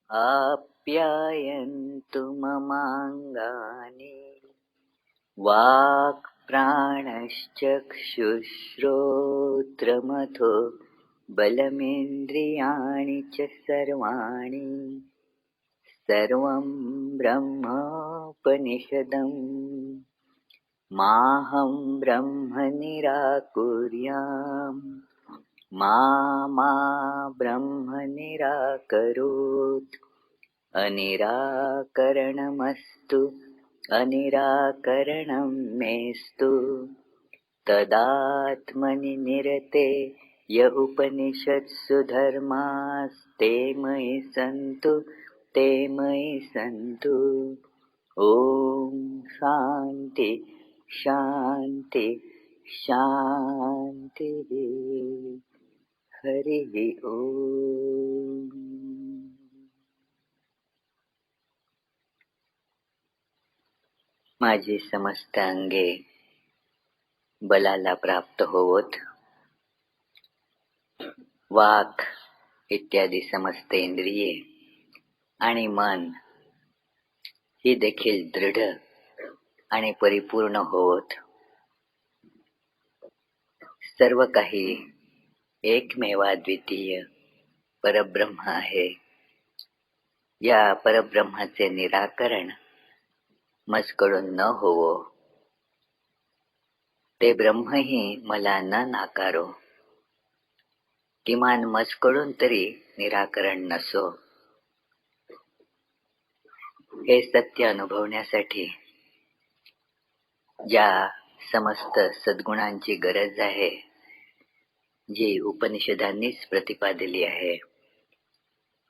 आप्यायन्तु ममाङ्गानि वाक् प्राणश्चक्षुश्रोत्रमथो बलमिन्द्रियाणि च सर्वाणि सर्वं ब्रह्मोपनिषदम् माहं ब्रह्म निराकुर्याम् मा ब्रह्म निराकरोत् अनिराकरणमस्तु अनिराकरणं मेस्तु तदात्मनि निरते य उपनिषत्सु धर्मास्ते मयि सन्तु ते मयि सन्तु। ॐ शान्ति शान्ति शान्तिः। हरिः ओम. माझी समस्त अंगे बलाला प्राप्त होवोत, वाक इत्यादी समस्त इंद्रिये आणि मन ही देखील दृढ आणि परिपूर्ण होवोत. सर्व काही एकमेवाद्वितीय परब्रह्म आहे. या परब्रह्माचे निराकरण मजकडून न होवो, ते ब्रह्मही मला न नाकारो, किमान मजकडून तरी निराकरण नसो, हे सत्य अनुभवण्यासाठी ज्या समस्त सद्गुणांची गरज आहे, जी उपनिषदांनीच प्रतिपादिली आहे,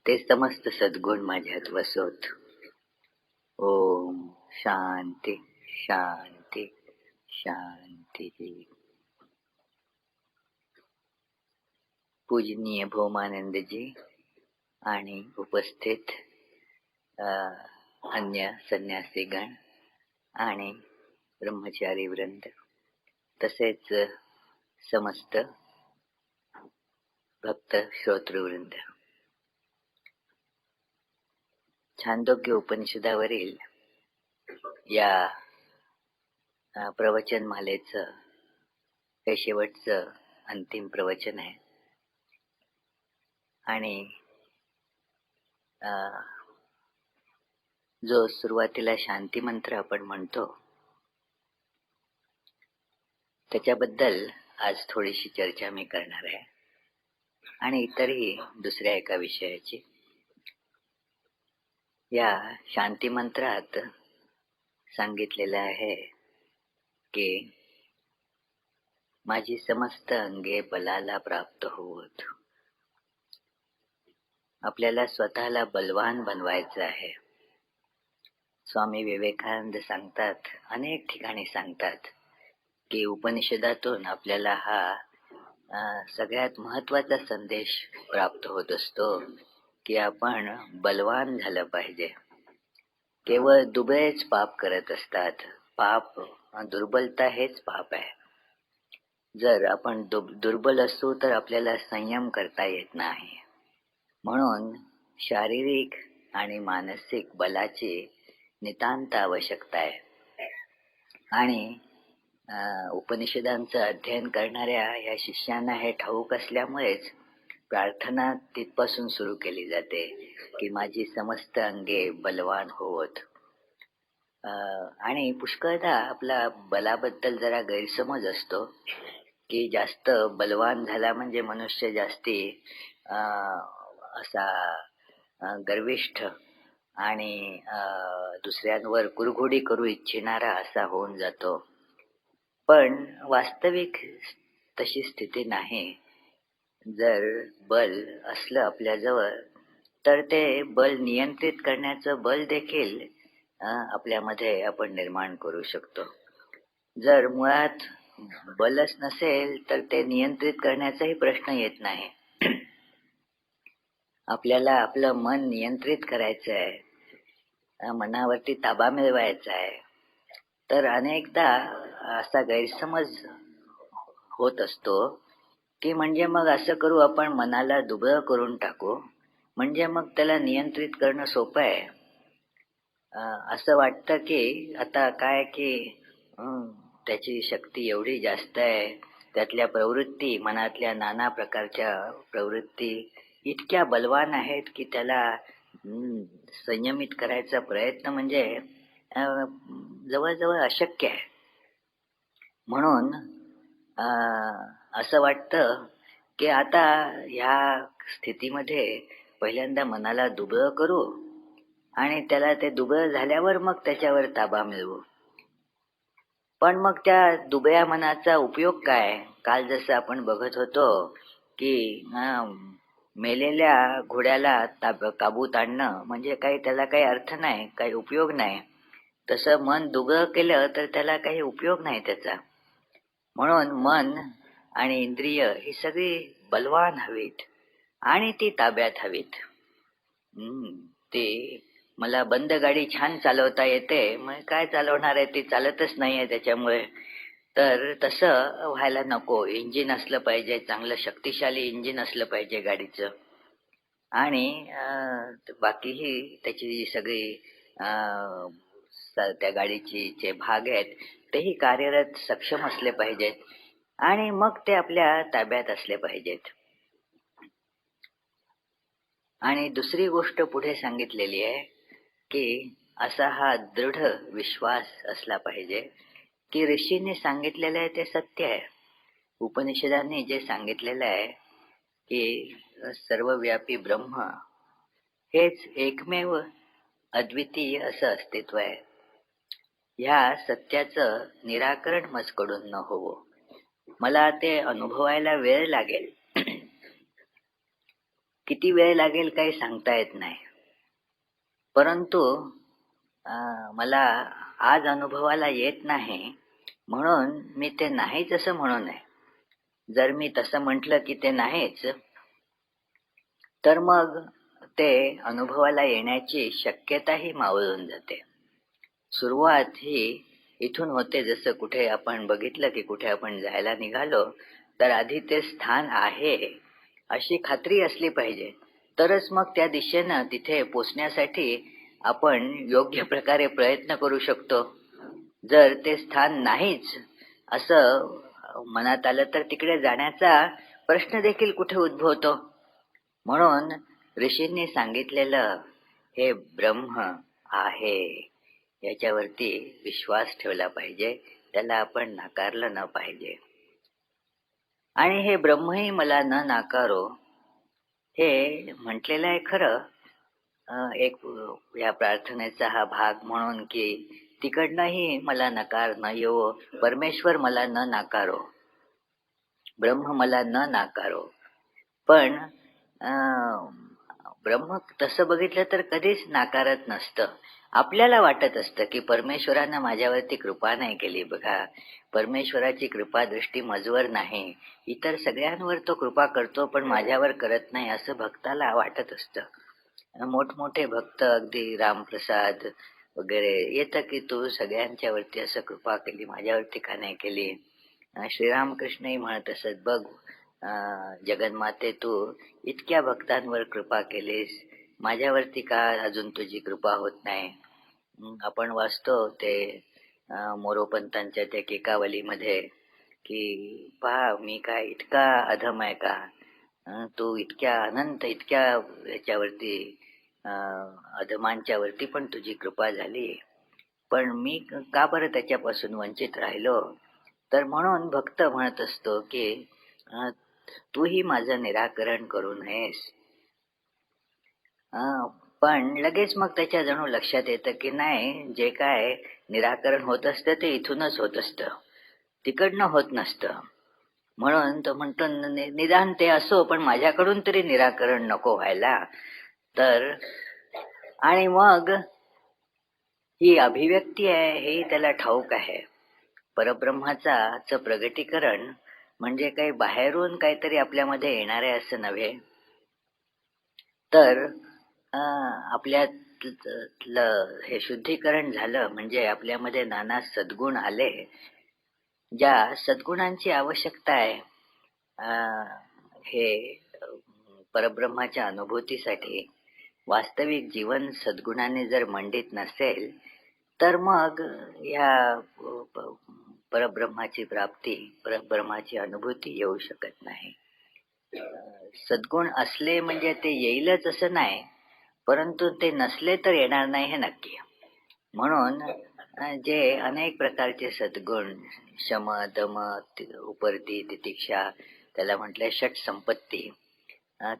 ते समस्त सद्गुण माझ्यात वसोत. ओम शांती शांती शांती. पूजनीय भौमानंदजी आणि उपस्थित अन्य संन्यासीगण आणि ब्रह्मचारी वृंद, तसेच समस्त भक्त श्रोतृवृंद, छांदोग्य उपनिषदावरील या प्रवचनमालेचं हे शेवटचं अंतिम प्रवचन आहे. आणि जो सुरुवातीला शांती मंत्र आपण म्हणतो, त्याच्याबद्दल आज थोडीशी चर्चा मी करणार आहे, आणि इतरही दुसऱ्या एका विषयाची. या शांती मंत्रात सांगितलेलं आहे की माझी समस्त अंगे बलाला प्राप्त होवोत. आपल्याला स्वतःला बलवान बनवायचं आहे. स्वामी विवेकानंद सांगतात, अनेक ठिकाणी सांगतात की उपनिषदातून आपल्याला हा सगळ्यात महत्वाचा संदेश प्राप्त होत असतो की आपण बलवान झालं पाहिजे. केवळ दुबळेच पाप करत असतात. पाप, दुर्बलता हेच पाप आहे. जर आपण दुर्बल असू तर आपल्याला संयम करता येत नाही. म्हणून शारीरिक आणि मानसिक बलाची नितांत आवश्यकता आहे. आणि उपनिषदांचं अध्ययन करणाऱ्या या शिष्यांना हे ठाऊक असल्यामुळेच प्रार्थना तिथपासून सुरू केली जाते की माझी समस्त अंगे बलवान होवोत. आणि पुष्कळदा आपला बलाबद्दल जरा गैरसमज असतो की जास्त बलवान झाला म्हणजे मनुष्य जास्ती असा गर्विष्ठ आणि दुसऱ्यांवर कुरघोडी करू इच्छिणारा असा होऊन जातो. पण वास्तविक तशी स्थिती नाही. जर बल असलं आपल्याजवळ तर ते बल नियंत्रित करण्याचं बल देखील आपल्यामध्ये आपण निर्माण करू शकतो. जर मुळात बलच नसेल तर ते नियंत्रित करण्याचाही प्रश्न येत नाही. आपल्याला आपलं मन नियंत्रित करायचं आहे, मनावरती ताबा मिळवायचा आहे, तर अनेकदा असा गैरसमज होत असतो की म्हणजे मग असं करू आपण मनाला दुबळं करून टाकू, म्हणजे मग त्याला नियंत्रित करणं सोपं आहे. असं वाटतं की आता काय की त्याची शक्ती एवढी जास्त आहे, त्यातल्या प्रवृत्ती, मनातल्या नाना प्रकारच्या प्रवृत्ती इतक्या बलवान आहेत की त्याला संयमित करायचा प्रयत्न म्हणजे जवळजवळ अशक्य आहे. म्हणून असं वाटतं की आता ह्या स्थितीमध्ये पहिल्यांदा मनाला दुबळं करू आणि त्याला ते दुबळं झाल्यावर मग त्याच्यावर ताबा मिळवू. पण मग त्या दुबळ्या मनाचा उपयोग काय? काल जसं आपण बघत होतो की मेलेल्या घोड्याला काबूत आणणं म्हणजे काही त्याला काही अर्थ नाही, काही उपयोग नाही. तसं मन दुबळं केलं तर त्याला काही उपयोग नाही त्याचा. म्हणून मन आणि इंद्रिय ही सगळी बलवान हवीत आणि ती ताब्यात हवीत. ते मला बंद गाडी छान चालवता येते, मग काय चालवणार आहे, ती चालतच नाहीये त्याच्यामुळे. तर तसं व्हायला नको. इंजिन असलं पाहिजे, चांगलं शक्तिशाली इंजिन असलं पाहिजे गाडीचं. आणि बाकीही त्याची जी सगळी त्या गाडीची जे भाग आहेत तेही कार्यरत सक्षम असले पाहिजेत आणि मग ते आपल्या ताब्यात असले पाहिजेत. आणि दुसरी गोष्ट पुढे सांगितलेली आहे की असा हा दृढ विश्वास असला पाहिजे की ऋषीने सांगितलेलं आहे ते सत्य आहे. उपनिषदांनी जे सांगितलेलं आहे की सर्वव्यापी ब्रह्म हेच एकमेव अद्वितीय असं अस्तित्व आहे. ह्या सत्याचं निराकरण मजकडून न होवो. मला ते अनुभवायला वेळ लागेल. किती वेळ लागेल काही सांगता येत नाही. परंतु मला आज अनुभवाला येत नाही म्हणून मी ते नाहीच असं म्हणू नये. जर मी तसं म्हटलं की ते नाहीच, तर मग ते अनुभवाला येण्याची शक्यताही मावळून जाते. सुरुवात ही इथून होते. जसं कुठे आपण बघितलं की कुठे आपण जायला निघालो तर आधी ते स्थान आहे अशी खात्री असली पाहिजे, तरच मग त्या दिशेनं तिथे पोचण्यासाठी आपण योग्य प्रकारे प्रयत्न करू शकतो. जर ते स्थान नाहीच असं मनात आलं तर तिकडे जाण्याचा प्रश्न देखील कुठे उद्भवतो. म्हणून ऋषींनी सांगितलेलं हे ब्रह्म आहे याच्यावरती विश्वास ठेवला पाहिजे, त्याला आपण नाकारलं न पाहिजे. आणि हे ब्रह्मही मला न नाकारो हे म्हटलेलं आहे खरं. एक या प्रार्थनेचा हा भाग म्हणून की तिकडनंही मला नकार न येवो, परमेश्वर मला न नाकारो, ब्रह्म मला न नाकारो. पण ब्रह्म तसं बघितलं तर कधीच नाकारत नसतं. आपल्याला वाटत असतं की परमेश्वरानं माझ्यावरती कृपा नाही केली. बघा, परमेश्वराची कृपा दृष्टी मजवर नाही. इतर सगळ्यांवर तो कृपा करतो पण माझ्यावर करत नाही असं भक्ताला वाटत असतं. मोठमोठे भक्त अगदी रामप्रसाद वगैरे येतं की तू सगळ्यांच्या वरती असं कृपा केली, माझ्यावरती का नाही केली. श्रीरामकृष्णही म्हणत असत, बघ जगन्माते, तू इतक्या भक्तांवर कृपा केलीस, माझ्यावरती का अजून तुझी कृपा होत नाही. आपण वाचतो ते मोरोपंतांच्या त्या केकावलीमध्ये की पहा मी काय इतका अधम आहे का, तू इतक्या अनंत इतक्या याच्यावरती अधमांच्या वरती पण तुझी कृपा झाली, पण मी का बरं त्याच्यापासून वंचित राहिलो. तर म्हणून भक्त म्हणत असतो की तूही माझं निराकरण करू नयेस. पण लगेच मग त्याच्या जणू लक्षात येतं की नाही, जे काय निराकरण होत असतं ते इथूनच होत असतं, तिकडनं होत नसतं. म्हणून तो म्हणतो निदान ते असो पण माझ्याकडून तरी निराकरण नको व्हायला. तर आणि मग ही अभिव्यक्ती आहे हे त्याला ठाऊक आहे. परब्रह्माचं प्रगटीकरण म्हणजे काही बाहेरून काहीतरी आपल्यामध्ये येणार आहे असं नव्हे, तर आपल्यातलं हे शुद्धीकरण झालं म्हणजे आपल्यामध्ये नाना सद्गुण आले. ज्या सद्गुणांची आवश्यकता आहे हे परब्रह्माच्या अनुभूतीसाठी वास्तविक जीवन सद्गुणाने जर मंडित नसेल तर मग या परब्रह्माची प्राप्ती, परब्रह्माची अनुभूती येऊ शकत नाही. सद्गुण असले म्हणजे ते येईलच असं नाही, परंतु ते नसले तर येणार नाही हे नक्की. म्हणून जे अनेक प्रकारचे सद्गुण, शम, दम, उपरती, तितिक्षा, त्याला म्हटलंय षट संपत्ती,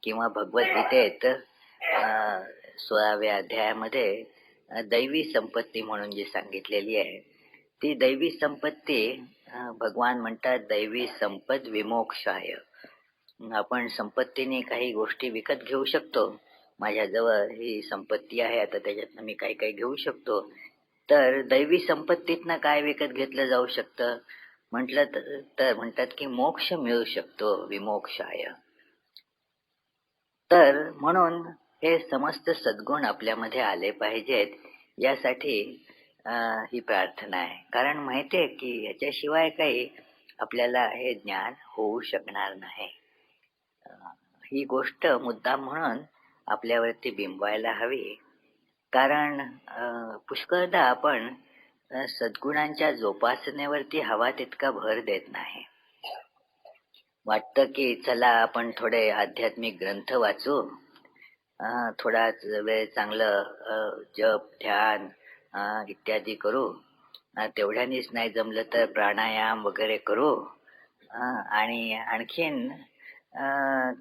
किंवा भगवद्गीतेत 16व्या अध्यायामध्ये दैवी संपत्ती म्हणून जी सांगितलेली आहे, ती दैवी संपत्ती भगवान म्हणतात दैवी संपद विमोक्षाय. आपण संपत्तीने काही गोष्टी विकत घेऊ शकतो. माझ्याजवळ ही संपत्ती आहे, आता त्याच्यातनं मी काही काही घेऊ शकतो. तर दैवी संपत्तीतनं काय विकत घेतलं जाऊ शकतं म्हटलं तर म्हणतात की मोक्ष मिळू शकतो विमोक्षाय. तर म्हणून हे समस्त सद्गुण आपल्यामध्ये आले पाहिजेत यासाठी ही प्रार्थना आहे. कारण माहिती आहे की याच्याशिवाय काही आपल्याला हे ज्ञान होऊ शकणार नाही. ही गोष्ट मुद्दाम म्हणून आपल्यावरती बिंबवायला हवी. कारण पुष्कळदा आपण सद्गुणांच्या जोपासनेवरती हवा तितका भर देत नाही. वाटतं की चला आपण थोडे आध्यात्मिक ग्रंथ वाचू, थोडा वेळ चांगलं जप, ध्यान इत्यादी करू, तेवढ्यानीच नाही जमलं तर प्राणायाम वगैरे करू, आणि आणखीन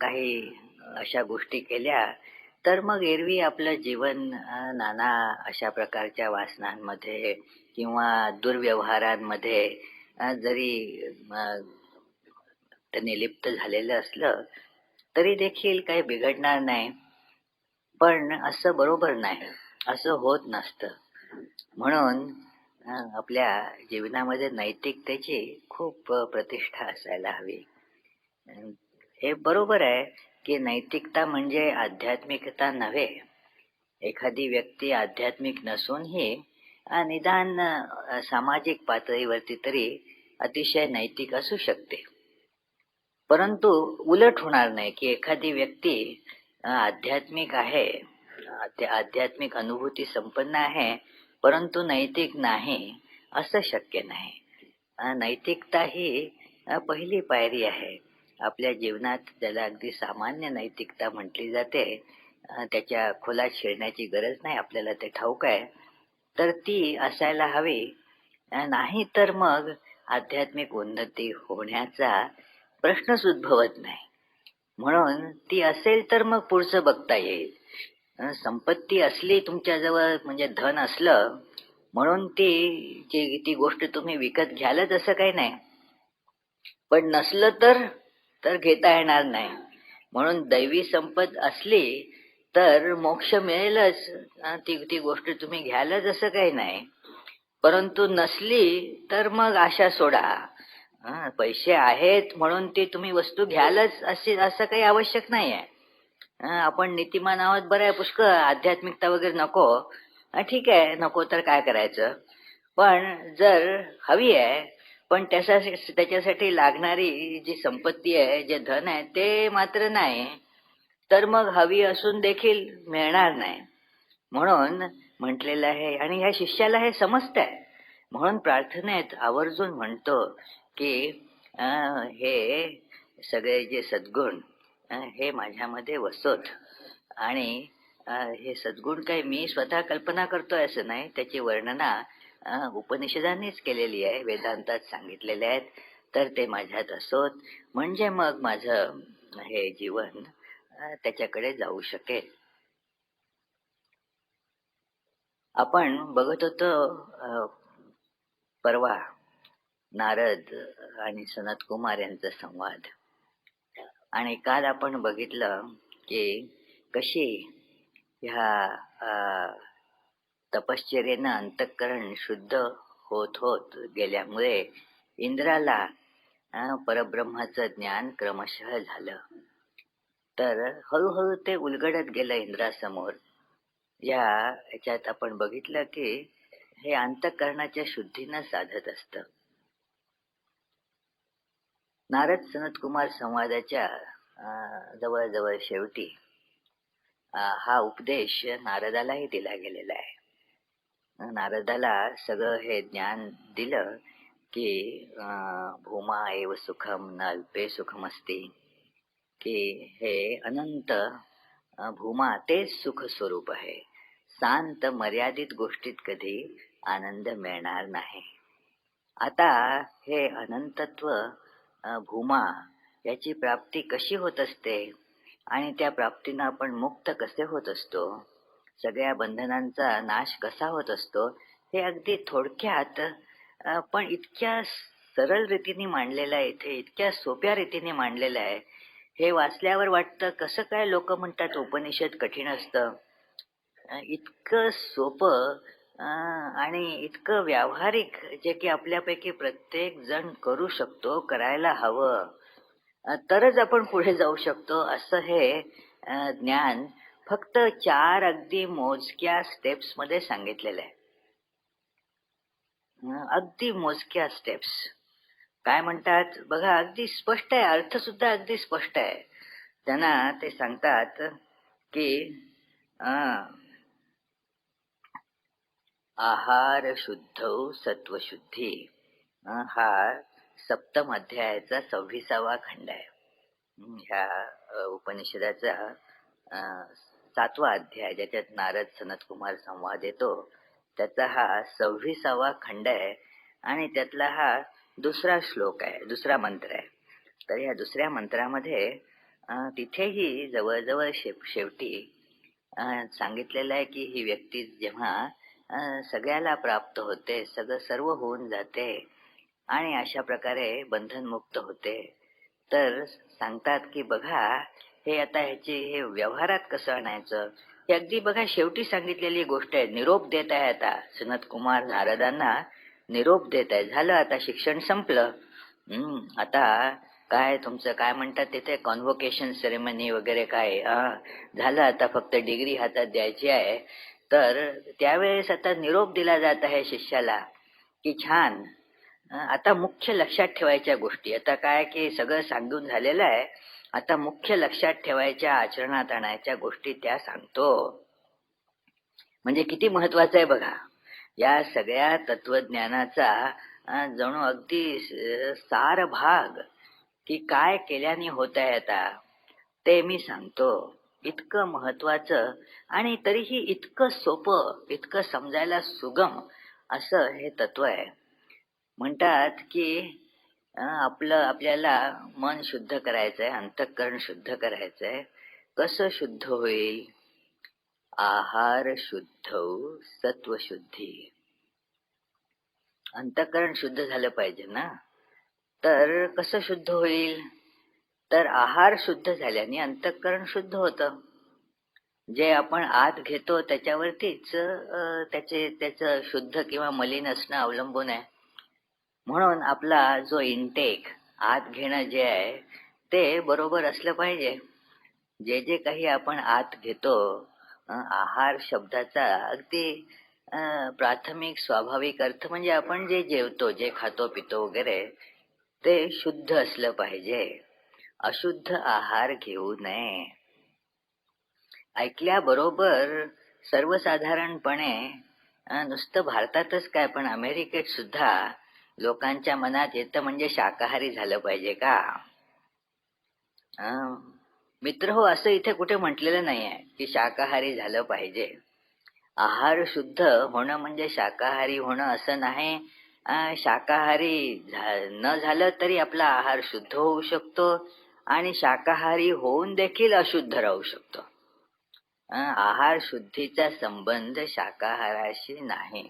काही अशा गोष्टी केल्या तर मग एरवी आपलं जीवन नाना अशा प्रकारच्या वासनांमध्ये किंवा दुर्व्यवहारांमध्ये जरी निलिप्त झालेलं असलं तरी देखील काही बिघडणार नाही. पण असं बरोबर नाही, असं होत नसतं. म्हणून आपल्या जीवनामध्ये नैतिकतेची खूप प्रतिष्ठा असायला हवी. हे बरोबर आहे की नैतिकता म्हणजे आध्यात्मिकता नव्हे. एखादी व्यक्ती आध्यात्मिक नसूनही निदान सामाजिक पातळीवरती तरी अतिशय नैतिक असू शकते. परंतु उलट होणार नाही की एखादी व्यक्ती आध्यात्मिक आहे, आध्यात्मिक अनुभूती संपन्न आहे, परंतु नैतिक नाही, असं शक्य नाही. नैतिकता ही पहिली पायरी आहे आपल्या जीवनात. त्याला अगदी सामान्य नैतिकता म्हटली जाते. त्याच्या खोलात शिरण्याची गरज नाही, आपल्याला ते ठाऊक आहे. तर ती असायला हवी. नाही तर मग आध्यात्मिक उन्नती होण्याचा प्रश्नच उद्भवत नाही. म्हणून ती असेल तर मग पुढचं बघता येईल. संपत्ती असली तुमच्याजवळ म्हणजे धन असलं म्हणून ती गोष्ट तुम्ही विकत घ्यालच असं काही नाही. पण नसलं तर घेता येणार नाही. म्हणून दैवी संपद असली तर मोक्ष मिळेलच, ती गोष्ट तुम्ही घ्यालच असं काही नाही. परंतु नसली तर मग आशा सोडा. पैसे आहेत म्हणून ती तुम्ही वस्तू घ्यालच असं काही आवश्यक नाही आहे. आपण नीतिमान आहोत, बरं आहे, पुष्कळ आध्यात्मिकता वगैरे नको, ठीक आहे, नको तर काय करायचं. पण जर हवी आहे, पण त्याच्यासाठी लागणारी जी संपत्ती आहे, जे धन आहे ते मात्र नाही, तर मग हवी असून देखील मिळणार नाही. म्हणून म्हटलेलं आहे. आणि ह्या शिष्याला हे समजतंय. म्हणून प्रार्थनेत आवर्जून म्हणतो की हे सगळे जे सद्गुण हे माझ्यामध्ये वसोत. आणि हे सद्गुण काही मी स्वतः कल्पना करतोय असं नाही, त्याची वर्णना उपनिषदांनीच केलेली आहे, वेदांतात सांगितलेले आहेत. तर ते माझ्यात असोत म्हणजे मग माझं हे जीवन त्याच्याकडे जाऊ शकेल. आपण बघत होतो परवा नारद आणि सनत कुमार यांचा संवाद. आणि काल आपण बघितलं की कशी ह्या तपश्चर्येनं अंतःकरण शुद्ध होत होत गेल्यामुळे इंद्राला परब्रह्माचं ज्ञान क्रमशः झालं. तर हळूहळू ते उलगडत गेलं इंद्रासमोर. याच्यात आपण बघितलं की हे अंतःकरणाच्या शुद्धीनं साधत असतं. नारद सनतकुमार संवादाच्या जवळजवळ शेवटी हा उपदेश नारदालाही दिला गेलेला आहे. नारदाला सगळं हे ज्ञान दिलं की भूमा एव सुखम न अल्पे सुखमस्ती, की हे अनंत भूमा तेच सुख स्वरूप आहे. शांत मर्यादित गोष्टीत कधी आनंद मिळणार नाही. आता हे अनंतत्व भूमा याची प्राप्ती कशी होत असते आणि त्या प्राप्तीनं आपण मुक्त कसे होत असतो, सगळ्या बंधनांचा नाश कसा होत असतो, हे अगदी थोडक्यात पण इतक्या सरळ रीतीने मांडलेलं आहे, इथे इतक्या सोप्या रीतीने मांडलेलं आहे. हे वाचल्यावर वाटतं कसं काय लोक म्हणतात उपनिषद कठीण असतं. इतकं सोपं आणि इतकं व्यावहारिक, जे की आपल्यापैकी प्रत्येक जण करू शकतो, करायला हवं, तरच आपण पुढे जाऊ शकतो, असं हे ज्ञान फक्त 4 अगदी मोजक्या स्टेप्स मध्ये सांगितलेलं आहे. अगदी मोजक्या स्टेप्स. काय म्हणतात बघा, अगदी स्पष्ट आहे, अर्थ सुद्धा अगदी स्पष्ट आहे. त्यांना ते सांगतात की आहार शुद्ध सत्वशुद्धी, हा सप्तम अध्यायाचा 26वा खंड आहे. ह्या उपनिषदाचा 7वा अध्याय, ज्याच्यात नारद सनतकुमार संवाद येतो, त्याचा हा 26वा खंड आहे आणि त्यातला हा दुसरा श्लोक आहे, दुसरा मंत्र आहे. तर या दुसऱ्या मंत्रामध्ये तिथेही जवळजवळ शेवटी सांगितलेलं आहे की ही व्यक्ती जेव्हा सगळ्याला प्राप्त होते, सर्व होऊन जाते आणि अशा प्रकारे बंधनमुक्त होते, तर सांगतात की बघा, हे आता हे व्यवहारात कसं आणायचं, हे अगदी बघा शेवटी सांगितलेली गोष्ट आहे. निरोप देत आहे आता सनत कुमार नारदांना, निरोप देत आहे. झालं आता शिक्षण संपलं. आता काय तुमचं काय म्हणतात तिथे कॉन्व्होकेशन सेरेमनी वगैरे काय झालं, आता फक्त डिग्री हातात द्यायची आहे. तर त्यावेळेस आता निरोप दिला जात आहे शिष्याला की छान, आता मुख्य लक्षात ठेवायच्या गोष्टी, आता काय की सगळं सांगून झालेलं आहे, आता मुख्य लक्षात ठेवायच्या, आचरणात आणायच्या गोष्टी त्या सांगतो. म्हणजे किती महत्वाचं आहे बघा. या सगळ्या तत्वज्ञानाचा जणू अगदी सार भाग, की काय केल्याने होत आहे आता ते मी सांगतो. इतकं महत्वाचं आणि तरीही इतकं सोपं, इतकं समजायला सुगम असं हे तत्व आहे. म्हणतात की आपल्याला मन शुद्ध करायचंय, अंतःकरण शुद्ध करायचंय. कसं शुद्ध होईल? आहार शुद्ध सत्वशुद्धी. अंतःकरण शुद्ध झालं पाहिजे ना, तर कसं शुद्ध होईल? तर आहार शुद्ध झाल्याने अंतःकरण शुद्ध होतं. जे आपण आत घेतो त्याच्यावरतीच त्याचं शुद्ध किंवा मलिन असणं अवलंबून आहे. म्हणून आपला जो इनटेक, आत घेणं जे आहे ते बरोबर असलं पाहिजे. जे काही आपण आत घेतो, आहार शब्दाचा अगदी प्राथमिक स्वाभाविक अर्थ म्हणजे आपण जे जेवतो, जे खातो पितो वगैरे, ते शुद्ध असलं पाहिजे. अशुद्ध आहार घेऊ नये. ऐकल्याबरोबर सर्वसाधारणपणे नुसतं भारतातच काय, पण अमेरिकेत सुद्धा लोकांच्या मनात येतं म्हणजे शाकाहारी झालं पाहिजे का? मित्र हो, असं इथे कुठे म्हटलेलं नाही आहे की शाकाहारी झालं पाहिजे. आहार शुद्ध होणं म्हणजे शाकाहारी होणं असं नाही. शाकाहारी न झालं तरी आपला आहार शुद्ध होऊ शकतो आणि शाकाहारी होऊन देखील अशुद्ध राहू शकतो. आहार शुद्धीचा संबंध शाकाहाराशी नाही.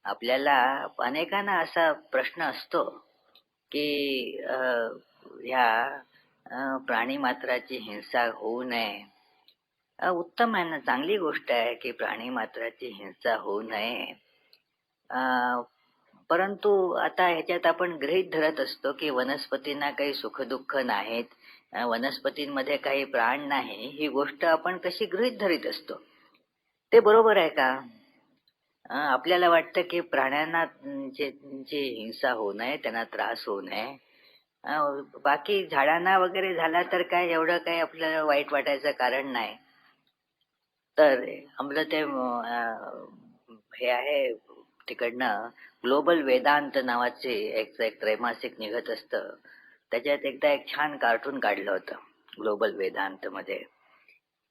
आपल्याला अनेकांना असा प्रश्न असतो की ह्या प्राणी मात्राची हिंसा होऊ नये. उत्तम आहे ना, चांगली गोष्ट आहे की प्राणी मात्राची हिंसा होऊ नये. परंतु आता ह्याच्यात आपण गृहीत धरत असतो की वनस्पतींना काही सुखदुःख नाहीत, वनस्पतींमध्ये काही प्राण नाही, ही गोष्ट आपण कशी गृहीत धरीत असतो. ते बरोबर आहे का? आपल्याला वाटतं की प्राण्यांना जी हिंसा होऊ नये, त्यांना त्रास होऊ नये. बाकी झाडांना वगैरे झाला तर काय एवढं काही आपल्याला वाईट वाटायचं कारण नाही. तर आपलं ते हे आहे तिकडनं ग्लोबल वेदांत नावाचे एक त्रैमासिक निघत असतं. त्याच्यात एकदा एक छान कार्टून काढलं होतं ग्लोबल वेदांत मध्ये,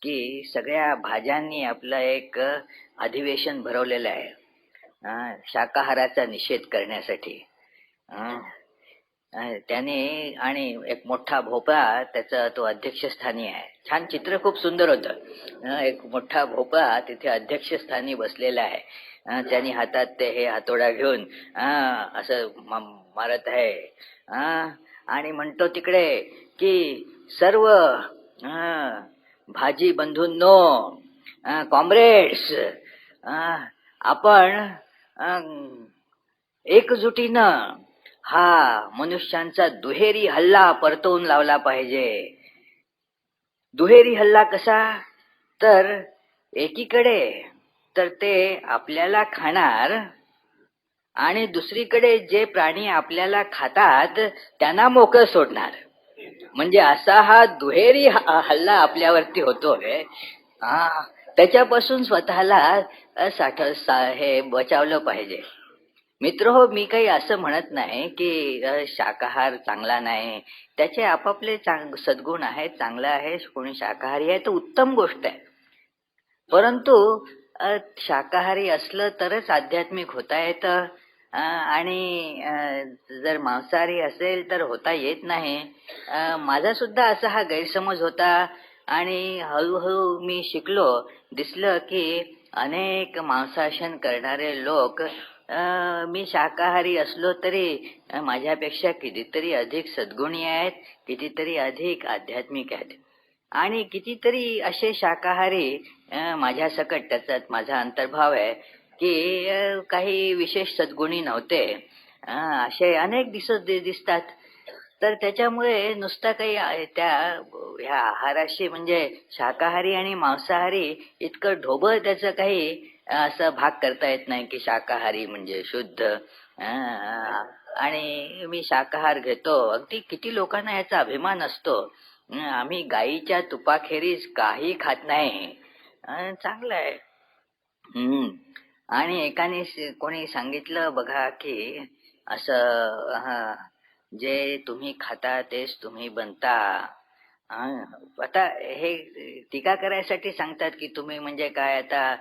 की सगळ्या भाज्यांनी आपलं एक अधिवेशन भरवलेलं आहे शाकाहाराचा निषेध करण्यासाठी. अं, त्याने आणि एक मोठा भोपळा त्याचा तो अध्यक्षस्थानी आहे. छान चित्र खूप सुंदर होतं. एक मोठा भोपळा तिथे अध्यक्षस्थानी बसलेला आहे. त्याने हातात ते हे हातोडा घेऊन असं मारत आहे आणि म्हणतो तिकडे की सर्व भाजी बंधूंनो, कॉम्रेड्स, आपण एकजुटीनं हा मनुष्यांचा दुहेरी हल्ला परतवून लावला पाहिजे. दुहेरी हल्ला कसा? तर एकीकडे तर ते आपल्याला खाणार आणि दुसरीकडे जे प्राणी आपल्याला खातात त्यांना मोकळं सोडणार. म्हणजे असा हा दुहेरी हल्ला आपल्यावरती होतोय. त्याच्यापासून स्वतःला हे बचावलं पाहिजे. मित्र हो, मी काही असं म्हणत नाही की शाकाहार चांगला नाही. त्याचे आपापले सद्गुण आहेत. चांगलं आहे, कोणी शाकाहारी आहे तर उत्तम गोष्ट आहे. परंतु शाकाहारी असलं तरच आध्यात्मिक होता येतं आणि जर मांसाहारी असेल तर होता येत नाही. माझा सुद्धा असा हा गैरसमज होता आणि हळूहळू मी शिकलो. दिसलं की अनेक मांसाशन करणारे लोक मी शाकाहारी असलो तरी माझ्यापेक्षा कितीतरी अधिक सद्गुणी आहेत, कितीतरी अधिक आध्यात्मिक आहेत आणि कितीतरी असे शाकाहारी माझ्या सकट, त्याच्यात माझा अंतर्भाव आहे की काही विशेष सद्गुणी नव्हते. असे अनेक दिसतात. तर त्याच्यामुळे नुसता काही त्या ह्या आहाराशी म्हणजे शाकाहारी आणि मांसाहारी इतकं ढोबळ त्याचं काही असं भाग करता येत नाही की शाकाहारी म्हणजे शुद्ध. आणि मी शाकाहार घेतो. अगदी किती लोकांना याचा अभिमान असतो. आम्ही गाईच्या तुपाखेरीज काही खात नाही. चांगलं आहे. आणि एकाने कोणी सांगितलं बघा की असं जे तुम्ही खाता तेच तुम्ही बनता. आता हे टीका करायसाठी सांगतात की तुम्ही म्हणजे काय आता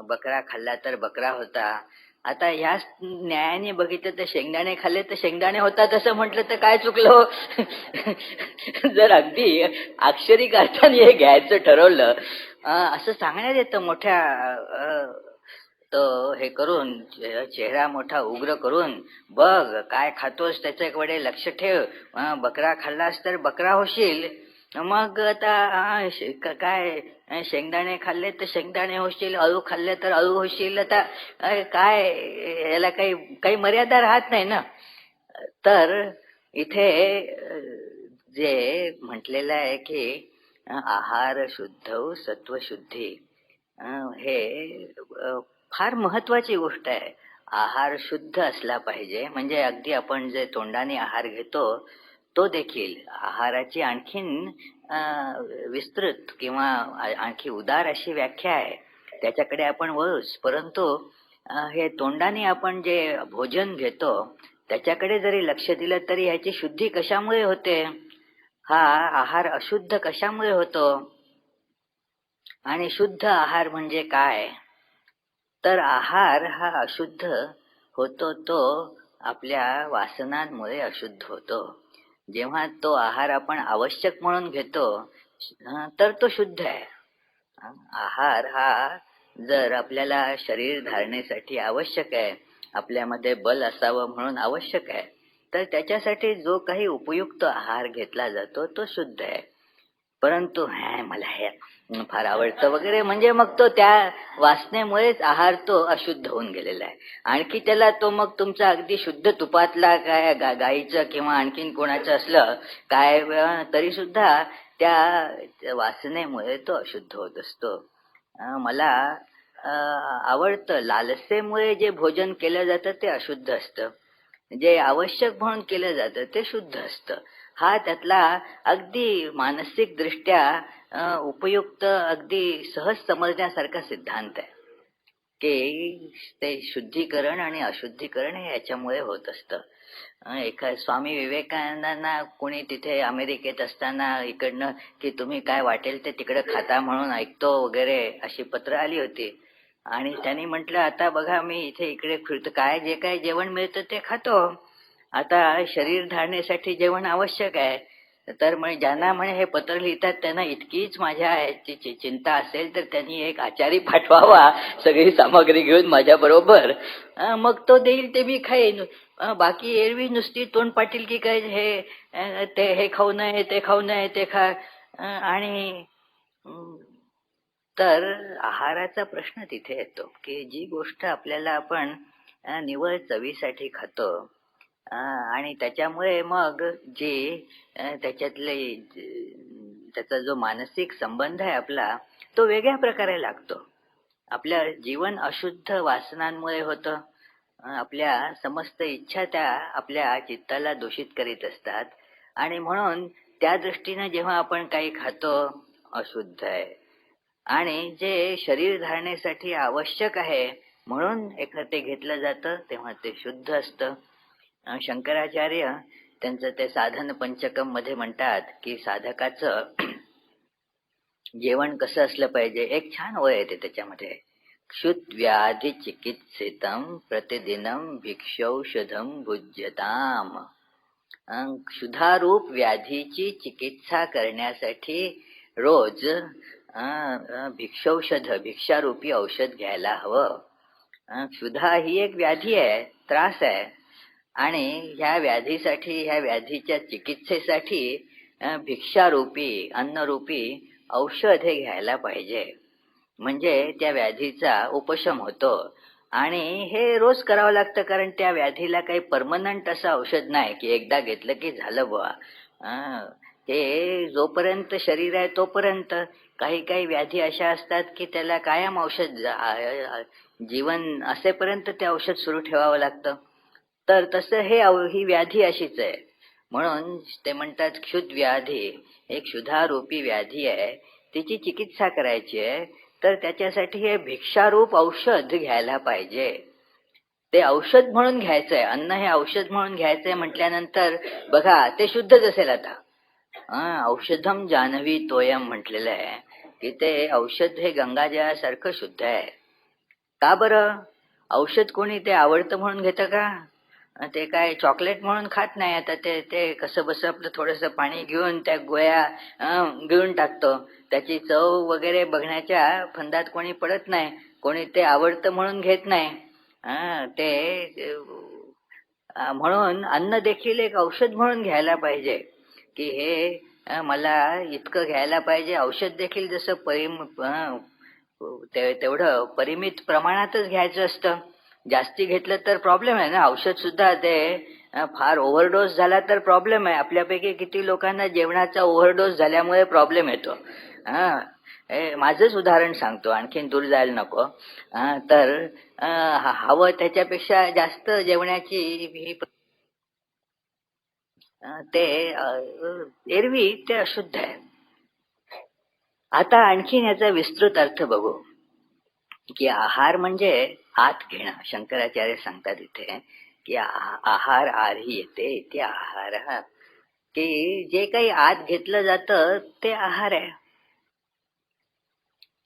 बकरा खाल्ला तर बकरा होता. आता ह्याच न्यायाने बघितलं तर शेंगदाणे खाल्ले तर शेंगदाणे होतात असं म्हटलं तर काय चुकलं? जर अगदी अक्षरिक अर्थाने हे घ्यायचं ठरवलं असं सांगण्यात येतं मोठ्या तो हे करून, चेहरा मोठा उग्र करून, बघ काय खातोस त्याच्याकडे लक्ष ठेव. बकरा खाल्लास तर बकरा होशील. मग आता काय शेंगदाणे खाल्ले तर शेंगदाणे होशील, अळू खाल्ले तर अळू होशील. आता काय याला काही काही मर्यादा राहत नाही ना. तर इथे जे म्हटलेलं आहे की आहार शुद्ध सत्वशुद्धी, हे फार महत्वाची गोष्ट आहे. आहार शुद्ध असला पाहिजे. म्हणजे अगदी आपण जे तोंडाने आहार घेतो तो देखील आहाराची आणखीन विस्तृत किंवा आणखी उदार अशी व्याख्या आहे. त्याच्याकडे आपण वळूच. परंतु हे तोंडाने आपण जे भोजन घेतो त्याच्याकडे जरी लक्ष दिलं तरी ह्याची शुद्धी कशामुळे होते? हा आहार अशुद्ध कशामुळे होतो? आणि शुद्ध आहार म्हणजे काय? तर आहार हा अशुद्ध होतो तो आपल्या वासनांमुळे अशुद्ध होतो. जेव्हा तो आहार आपण आवश्यक म्हणून घेतो तर तो शुद्ध आहे. आहार हा जर आपल्याला शरीर धारणेसाठी आवश्यक आहे, आपल्यामध्ये बल असावं म्हणून आवश्यक आहे, तर त्याच्यासाठी जो काही उपयुक्त आहार घेतला जातो तो शुद्ध आहे. परंतु मला हे फार आवडतं वगैरे म्हणजे मग तो त्या वासनेमुळेच आहार तो अशुद्ध होऊन गेलेला आहे. आणखी त्याला तो मग तुमचा अगदी शुद्ध तुपातला काय गाईचं किंवा आणखीन कोणाचं असलं काय तरी सुद्धा त्या वासनेमुळे तो अशुद्ध होत असतो. मला आवडतं, लालसेमुळे जे भोजन केलं जातं ते अशुद्ध असतं. जे आवश्यक म्हणून केलं जातं ते शुद्ध असतं. हा त्यातला अगदी मानसिक दृष्ट्या उपयुक्त, अगदी सहज समजण्यासारखा सिद्धांत आहे की ते शुद्धीकरण आणि अशुद्धीकरण हे याच्यामुळे होत असतं. एका स्वामी विवेकानंदांना कोणी तिथे अमेरिकेत असताना इकडनं की तुम्ही काय वाटेल ते तिकडे खाता म्हणून ऐकतो वगैरे अशी पत्र आली होती. आणि त्यांनी म्हटलं, आता बघा मी इथे इकडे फिरतो, काय जे काय जेवण मिळतं ते खातो. आता शरीर धारणेसाठी जेवण आवश्यक आहे. तर म्हणे ज्यांना म्हणे हे पत्र लिहितात त्यांना इतकीच माझ्या ह्याची चिंता असेल तर त्यांनी एक आचारी पाठवावा सगळी सामग्री घेऊन माझ्या बरोबर, मग तो देईल ते मी खाईन. बाकी एरवी नुसती तोंड पाटील की काय ते हे खाऊ नये ते खाऊ नये ते खा. आणि तर आहाराचा प्रश्न तिथे येतो की जी गोष्ट आपल्याला आपण निव्वळ चवीसाठी खातो, आणि त्याच्यामुळे मग जे त्याच्यातले त्याचा जो मानसिक संबंध आहे आपला तो वेगळ्या प्रकारे लागतो. आपल्या जीवन अशुद्ध वासनांमुळे होतं. आपल्या समस्त इच्छा त्या आपल्या चित्ताला दूषित करीत असतात आणि म्हणून त्या दृष्टीने जेव्हा आपण काही खातो अशुद्ध आहे. आणि जे शरीर धारणेसाठी आवश्यक आहे म्हणून ते घेतलं जातं तेव्हा ते शुद्ध असतं. शंकराचार्य त्यांचं ते साधन पंचकम मध्ये म्हणतात की साधकाचं जेवण कसं असलं पाहिजे. एक छान ओळ येते त्याच्यामध्ये, क्षुद्व्याधी चिकित्सितम प्रतिदिनम भिक्षौषधम भुज्यताम. क्षुधारूप व्याधीची चिकित्सा करण्यासाठी रोज भिक्षौषध, भिक्षारूपी औषध घ्यायला हवं. क्षुधा ही एक व्याधी आहे, त्रास आहे, आणि ह्या व्याधीसाठी, ह्या व्याधीच्या चिकित्सेसाठी भिक्षारूपी, अन्नरूपी औषध हे घ्यायला पाहिजे. म्हणजे त्या व्याधीचा उपशम होतो. आणि हे रोज करावं लागतं, कारण त्या व्याधीला काही परमनंट असं औषध नाही की एकदा घेतलं की झालं बुवा. हे जोपर्यंत शरीर आहे तोपर्यंत. काही काही व्याधी अशा असतात की त्याला कायम औषध, जीवन असेपर्यंत ते औषध सुरू ठेवावं लागतं. तर तसं ही व्याधी अशीच आहे. म्हणून ते म्हणतात क्षुध व्याधी, एक क्षुधारूपी व्याधी आहे, तिची चिकित्सा करायची आहे. तर त्याच्यासाठी हे भिक्षारूप औषध घ्यायला पाहिजे. ते औषध म्हणून घ्यायचंय, अन्न हे औषध म्हणून घ्यायचंय म्हटल्यानंतर बघा ते शुद्धच असेल. आता औषधम जानवी तोयम म्हटलेलं आहे की ते औषध हे गंगाजळासारखं शुद्ध आहे. का बरं? औषध कोणी ते आवडतं म्हणून घेतं का? ते काय चॉकलेट म्हणून खात नाही. आता ते ते कसं बस आपलं थोडंसं पाणी घेऊन त्या गोळ्या गिळून टाकतो. त्याची चव वगैरे बघण्याच्या फंदात कोणी पडत नाही. कोणी ते आवडतं म्हणून घेत नाही. म्हणून अन्न देखील एक औषध म्हणून घ्यायला पाहिजे की हे मला इतकं घ्यायला पाहिजे. औषध देखील जसं तेवढं परिमित प्रमाणातच घ्यायचं असतं. जास्ती घेतलं तर प्रॉब्लेम आहे ना. औषध सुद्धा ते फार ओव्हरडोस झाला तर प्रॉब्लेम आहे. आपल्यापैकी किती लोकांना जेवणाचा ओव्हरडोस झाल्यामुळे प्रॉब्लेम येतो. माझंच उदाहरण सांगतो, आणखीन दूर जायला नको. तर हवं त्याच्यापेक्षा जास्त जेवणाची ते एरवी ते अशुद्ध आहे. आता आणखीन याचा विस्तृत अर्थ बघू की आहार म्हणजे आत घेणं. शंकराचार्य सांगतात इथे की आहार आरही येते इथे आहार, की जे काही आत घेतलं जातं ते आहार आहे.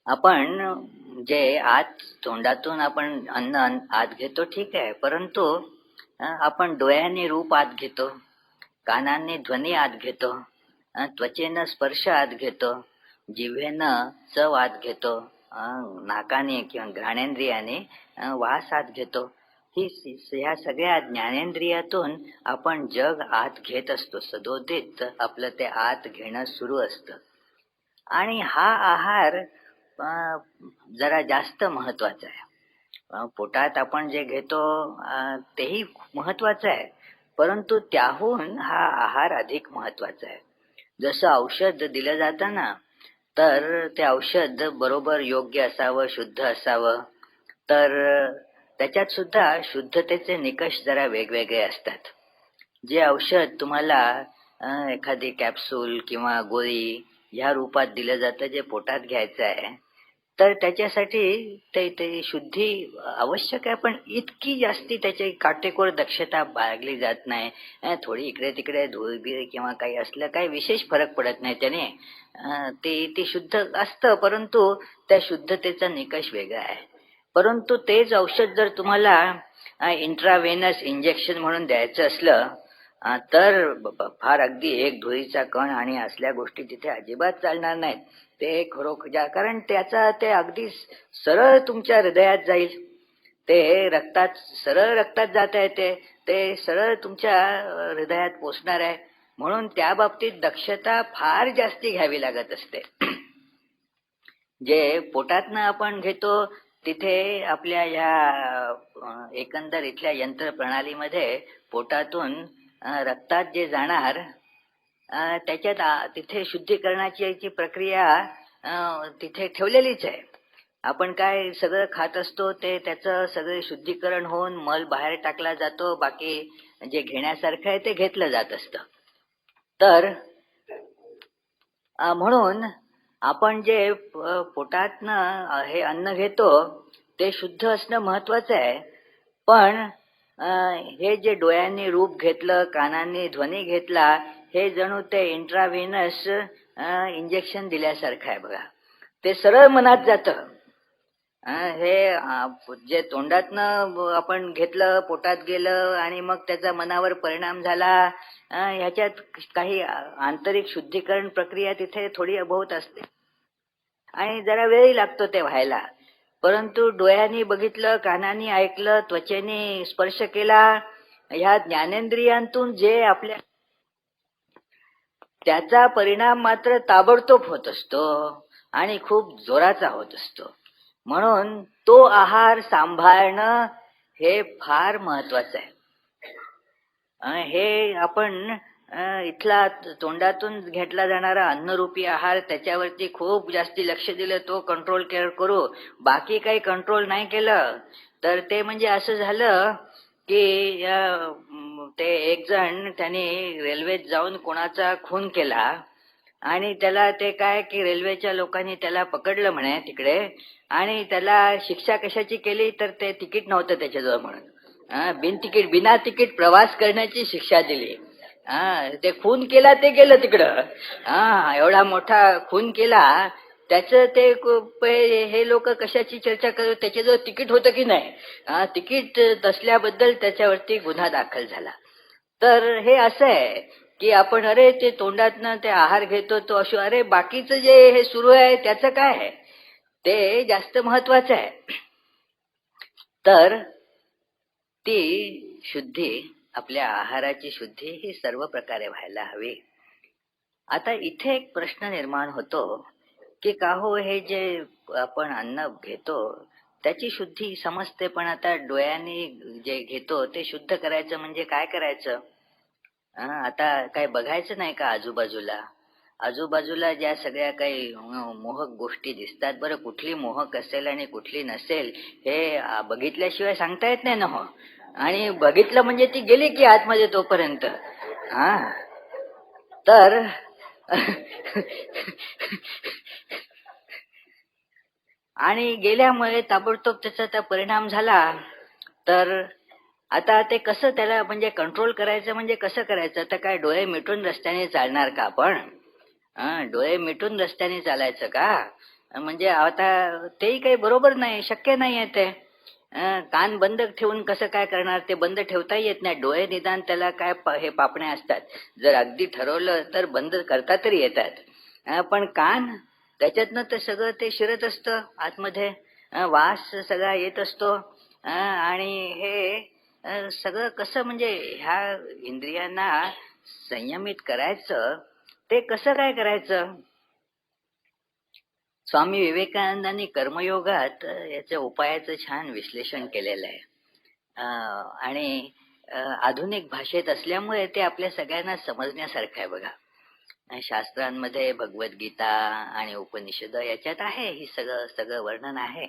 आपण जे आत तोंडातून आपण अन्न आत घेतो ठीक आहे, परंतु आपण डोळ्यांनी रूप आत घेतो, कानांनी ध्वनी आत घेतो, त्वचेनं स्पर्श आत घेतो, जिव्हेनं चव आत घेतो, नाकाने किंवा घ्राणेंद्रियाने वास आत घेतो. ह्या सगळ्या ज्ञानेंद्रियातून आपण जग आत घेत असतो. सदोदित आपलं ते आत घेणं सुरू असतं. आणि हा आहार जरा जास्त महत्वाचा आहे. पोटात आपण जे घेतो तेही महत्वाचं आहे, परंतु त्याहून हा आहार अधिक महत्वाचा आहे. जसं औषध दिलं जातं ना, तर ते औषध बरोबर योग्य असावं, शुद्ध असावं. तर त्याच्यात सुद्धा शुद्धतेचे निकष जरा वेगवेगळे असतात. जे औषध तुम्हाला एखादी कॅप्सूल किंवा गोळी ह्या रूपात दिलं जातं, जे पोटात घ्यायचं आहे, तर त्याच्यासाठी ते शुद्धी आवश्यक आहे, पण इतकी जास्ती त्याची काटेकोर दक्षता बाळगली जात नाही. थोडी इकडे तिकडे धूळबीळ किंवा काही असलं काही विशेष फरक पडत नाही त्याने. ते शुद्ध असतं, परंतु त्या शुद्धतेचा निकष वेगळा आहे. परंतु तेच औषध जर तुम्हाला इंट्राव्हेनस इंजेक्शन म्हणून द्यायचं असलं, तर फार अगदी एक धुळीचा कण आणि असल्या गोष्टी तिथे अजिबात चालणार नाहीत. ते खरोखर, कारण त्याचा ते अगदी सरळ तुमच्या हृदयात जाईल. ते रक्तात सरळ रक्तात जात आहे, ते सरळ तुमच्या हृदयात पोचणार आहे. म्हणून त्या बाबतीत दक्षता फार जास्ती घ्यावी लागत असते. जे पोटातनं आपण घेतो तिथे आपल्या ह्या एकंदर इथल्या यंत्र प्रणालीमध्ये पोटातून रक्तात जे जाणार, त्याच्यात तिथे शुद्धीकरणाची प्रक्रिया तिथे ठेवलेलीच आहे. आपण काय सगळं खात असतो ते त्याचं सगळे शुद्धीकरण होऊन मल बाहेर टाकला जातो, बाकी जे घेण्यासारखं आहे ते घेतलं जात असतं. तर म्हणून आपण जे पोटातनं हे अन्न घेतो ते शुद्ध असणं महत्वाचं आहे. पण हे जे डोळ्यांनी रूप घेतलं, कानांनी ध्वनी घेतला, हे जणू ते इंट्राव्हेनस इंजेक्शन दिल्यासारखं आहे बघा. ते सरळ मनात जातं. हे जे तोंडातनं आपण घेतलं, पोटात गेलं आणि मग त्याचा मनावर परिणाम झाला, ह्याच्यात काही आंतरिक शुद्धीकरण प्रक्रिया तिथे थोडी बहुत असते आणि जरा वेळही लागतो ते व्हायला. परंतु डोळ्यांनी बघितलं, कानांनी ऐकलं, त्वचेने स्पर्श केला, ह्या ज्ञानेंद्रियांतून जे आपल्या त्याचा परिणाम मात्र ताबडतोब होत असतो आणि खूप जोराचा होत असतो. म्हणून तो आहार सांभाळणं हे फार महत्वाचं आहे. हे आपण इथला तोंडातून घेतला जाणारा अन्नरूपी आहार, त्याच्यावरती खूप जास्ती लक्ष दिलं, तो कंट्रोल करू, बाकी काही कंट्रोल नाही केलं तर ते म्हणजे असं झालं की ते एक जण त्याने रेल्वेत जाऊन कोणाचा खून केला आणि त्याला ते काय की रेल्वेच्या लोकांनी त्याला पकडलं म्हणे तिकडे, आणि त्याला शिक्षा कशाची केली तर ते तिकीट नव्हतं त्याच्याजवळ म्हणून बिना तिकीट प्रवास करण्याची शिक्षा दिली. ते खून केला, ते गेलं तिकडं. एवढा मोठा खून केला, त्याचं ते हे लोक कशाची चर्चा करत, त्याच्याजवळ तिकीट होतं की नाही, तिकीट नसल्याबद्दल त्याच्यावरती गुन्हा दाखल झाला. तर हे असं आहे की आपण अरे ते तोंडातनं ते आहार घेतो तो असो, अरे बाकीचं जे हे सुरू आहे त्याचं काय आहे, ते जास्त महत्वाचं आहे. तर ती शुद्धी, आपल्या आहाराची शुद्धी ही सर्व प्रकारे व्हायला हवी. आता इथे एक प्रश्न निर्माण होतो की का हो, हे जे आपण अन्न घेतो त्याची शुद्धी समजते, पण आता डोळ्यांनी जे घेतो ते शुद्ध करायचं म्हणजे काय करायचं? आता काय बघायचं नाही का आजूबाजूला? आजूबाजूला ज्या सगळ्या काही मोहक गोष्टी दिसतात, बरं कुठली मोहक असेल आणि कुठली नसेल हे बघितल्याशिवाय सांगता येत नाही ना हो. आणि बघितलं म्हणजे ती गेली की आतमध्ये तोपर्यंत. हा तर आणि गेल्यामुळे ताबडतोब त्याचा परिणाम झाला. तर आता ते कसं त्याला म्हणजे कंट्रोल करायचं, म्हणजे कसं करायचं? तर काय डोळे मिटून रस्त्याने चालणार का आपण? डोळे मिटून रस्त्याने चालायचं का? म्हणजे आता तेही काही बरोबर नाही, शक्य नाहीये ते. कान बंद ठेवून कसं काय करणार? ते बंद ठेवता येत नाही. डोळे निदान त्याला काय हे पापण्या असतात, जर अगदी ठरवलं तर बंद करता तरी येतात. पण कान, त्याच्यातनं तर सगळं ते शिरत असतं आतमध्ये, वास सगळा येत असतो. आणि हे सगळं कसं म्हणजे ह्या इंद्रियांना संयमित करायचं, ते कसं काय करायचं? स्वामी विवेकानंदांनी कर्मयोगात याच्या उपायाचं छान विश्लेषण केलेलं आहे. आणि आधुनिक भाषेत असल्यामुळे ते आपल्या सगळ्यांना समजण्यासारखं आहे बघा. शास्त्रांमध्ये भगवद्गीता आणि उपनिषद याच्यात आहे ही सगळं वर्णन आहे.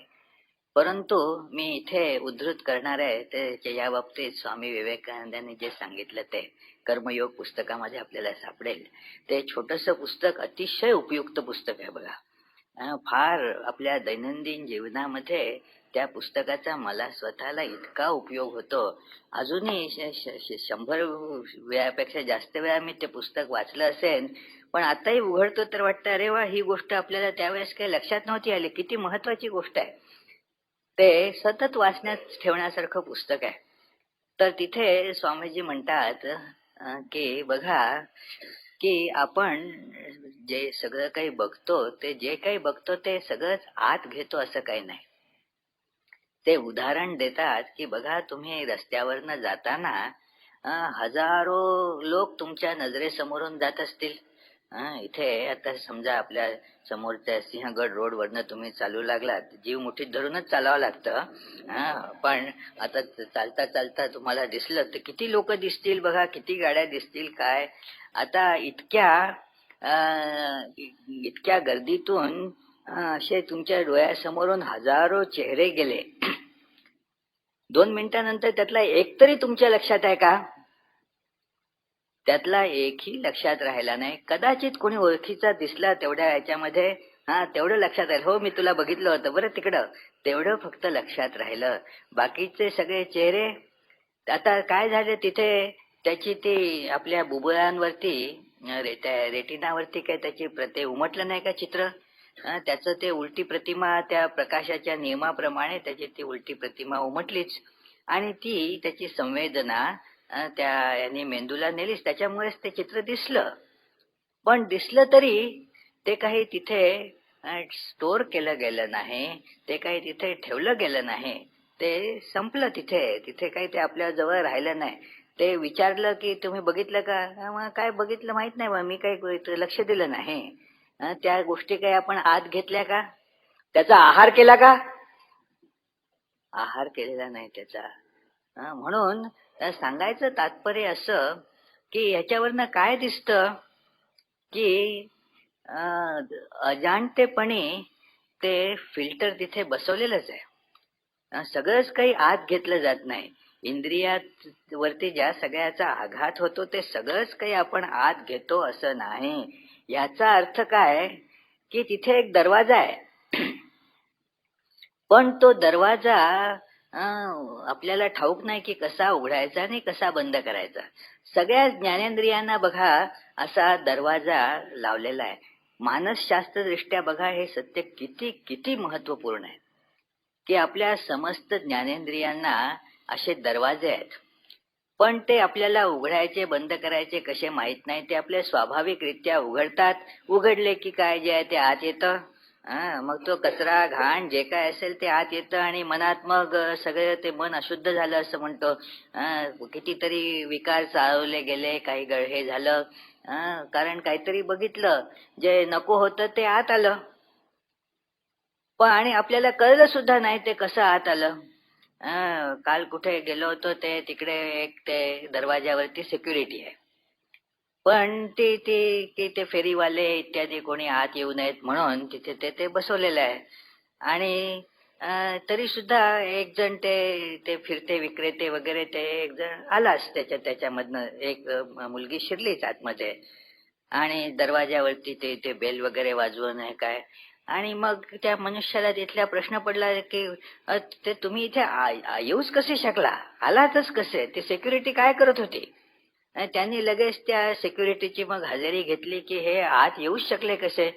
परंतु मी इथे उद्धृत करणार आहे ते या बाबतीत स्वामी विवेकानंदांनी जे सांगितलं ते कर्मयोग पुस्तकामध्ये आपल्याला सापडेल. ते छोटस पुस्तक अतिशय उपयुक्त पुस्तक आहे बघा. फार आपल्या दैनंदिन जीवनामध्ये त्या पुस्तकाचा मला स्वतःला इतका उपयोग होतो. अजूनही 100 वेळापेक्षा जास्त वेळा मी ते पुस्तक वाचलं असेल, पण आताही उघडतो तर वाटतं अरे वा, ही गोष्ट आपल्याला त्यावेळेस काही लक्षात नव्हती आली, किती महत्वाची गोष्ट आहे. ते सतत वाचण्यात ठेवण्यासारखं पुस्तक आहे. तर तिथे स्वामीजी म्हणतात की बघा, की आपण जे सगळं काही बघतो, ते जे काही बघतो ते सगळंच आत घेतो असं काही नाही. ते उदाहरण देतात की बघा, तुम्ही रस्त्यावरनं जाताना हजारो लोक तुमच्या नजरेसमोरून जात असतील. इथे आता समजा आपल्या समोरच्या सिंहगड रोड वरनं तुम्ही चालू लागलात, जीव मुठीत धरूनच चालावं लागतं. पण आता चालता चालता तुम्हाला दिसलं तर किती लोक दिसतील बघा, किती गाड्या दिसतील काय. आता इतक्या गर्दीतून असे तुमच्या डोळ्यासमोरून हजारो चेहरे गेले. 2 मिनिटानंतर त्यातला एक तरी तुमच्या लक्षात आहे का? त्यातला एकही लक्षात राहिला नाही. कदाचित कोणी ओळखीचा दिसला तेवढ्या याच्यामध्ये, तेवढं लक्षात राहिलं, हो मी तुला बघितलं होतं बरं तिकडं, तेवढं फक्त लक्षात राहिलं. बाकीचे सगळे चेहरे आता काय झाले तिथे, त्याची ती आपल्या बुबुळांवरती त्या रेटिनावरती काय त्याची ते उमटलं नाही का चित्र, त्याचं ते उलटी प्रतिमा, त्या प्रकाशाच्या नियमाप्रमाणे त्याची ती उलटी प्रतिमा उमटलीच. आणि ती त्याची संवेदना त्या याने मेंदूला नेलीच, त्याच्यामुळेच ते चित्र दिसलं. पण दिसलं तरी ते काही तिथे स्टोअर केलं गेलं नाही, ते काही तिथे ठेवलं गेलं नाही, ते संपलं तिथे. तिथे काही ते आपल्या जवळ राहिलं नाही. ते विचारलं की तुम्ही बघितलं का? मग काय बघितलं माहित नाही बा, मी काही लक्ष दिलं नाही. त्या गोष्टी काही आपण आत घेतल्या का? त्याचा आहार केला का? आहार केलेला नाही त्याचा. म्हणून सांगायचं तात्पर्य असं की ह्याच्यावरनं काय दिसतं की अजाणतेपणी ते फिल्टर तिथे बसवलेलंच आहे. सगळंच काही आत घेतलं जात नाही. इंद्रियात वरती ज्या सगळ्याचा आघात होतो ते सगळंच काही आपण आत घेतो असं नाही. याचा अर्थ काय की तिथे एक दरवाजा आहे, पण तो दरवाजा आपल्याला ठाऊक नाही की कसा उघडायचा आणि कसा बंद करायचा. सगळ्या ज्ञानेंद्रियांना बघा असा दरवाजा लावलेला आहे. मानसशास्त्र दृष्ट्या बघा हे सत्य किती किती महत्वपूर्ण आहे की आपल्या समस्त ज्ञानेंद्रियांना असे दरवाजे आहेत, पण ते आपल्याला उघडायचे बंद करायचे कसे माहित नाही. ते आपले स्वाभाविकरित्या उघडतात. उघडले की काय जे आहे ते आत येतं. मग तो कचरा घाण जे काय असेल ते आत येतं आणि मनात मग सगळं ते मन अशुद्ध झालं असं म्हणतो. कितीतरी विकार चालवले गेले, काही हे झालं, कारण काहीतरी बघितलं जे नको होतं ते आत आलं. पण आणि आपल्याला कळलं सुद्धा नाही ते कसं आत आलं. काल कुठे गेलो होतो ते तिकडे एक ते दरवाजावरती सिक्युरिटी आहे, पण ते फेरीवाले इत्यादी कोणी आत येऊ नयेत म्हणून तिथे ते बसवलेलं आहे. आणि तरी सुद्धा एक जण ते फिरते विक्रेते वगैरे ते एक जण आलाच त्याच्यामधनं, एक मुलगी शिरलीच आतमध्ये आणि दरवाजावरती ते बेल वगैरे वाजवून आहे काय. आणि मग त्या मनुष्याला तिथला प्रश्न पडला की ते तुम्ही इथे येऊच कसे शकला, आलातच कसे, ते सिक्युरिटी काय करत होती. त्यांनी लगेच त्या सिक्युरिटीची मग हजेरी घेतली की हे आत येऊच शकले कसे.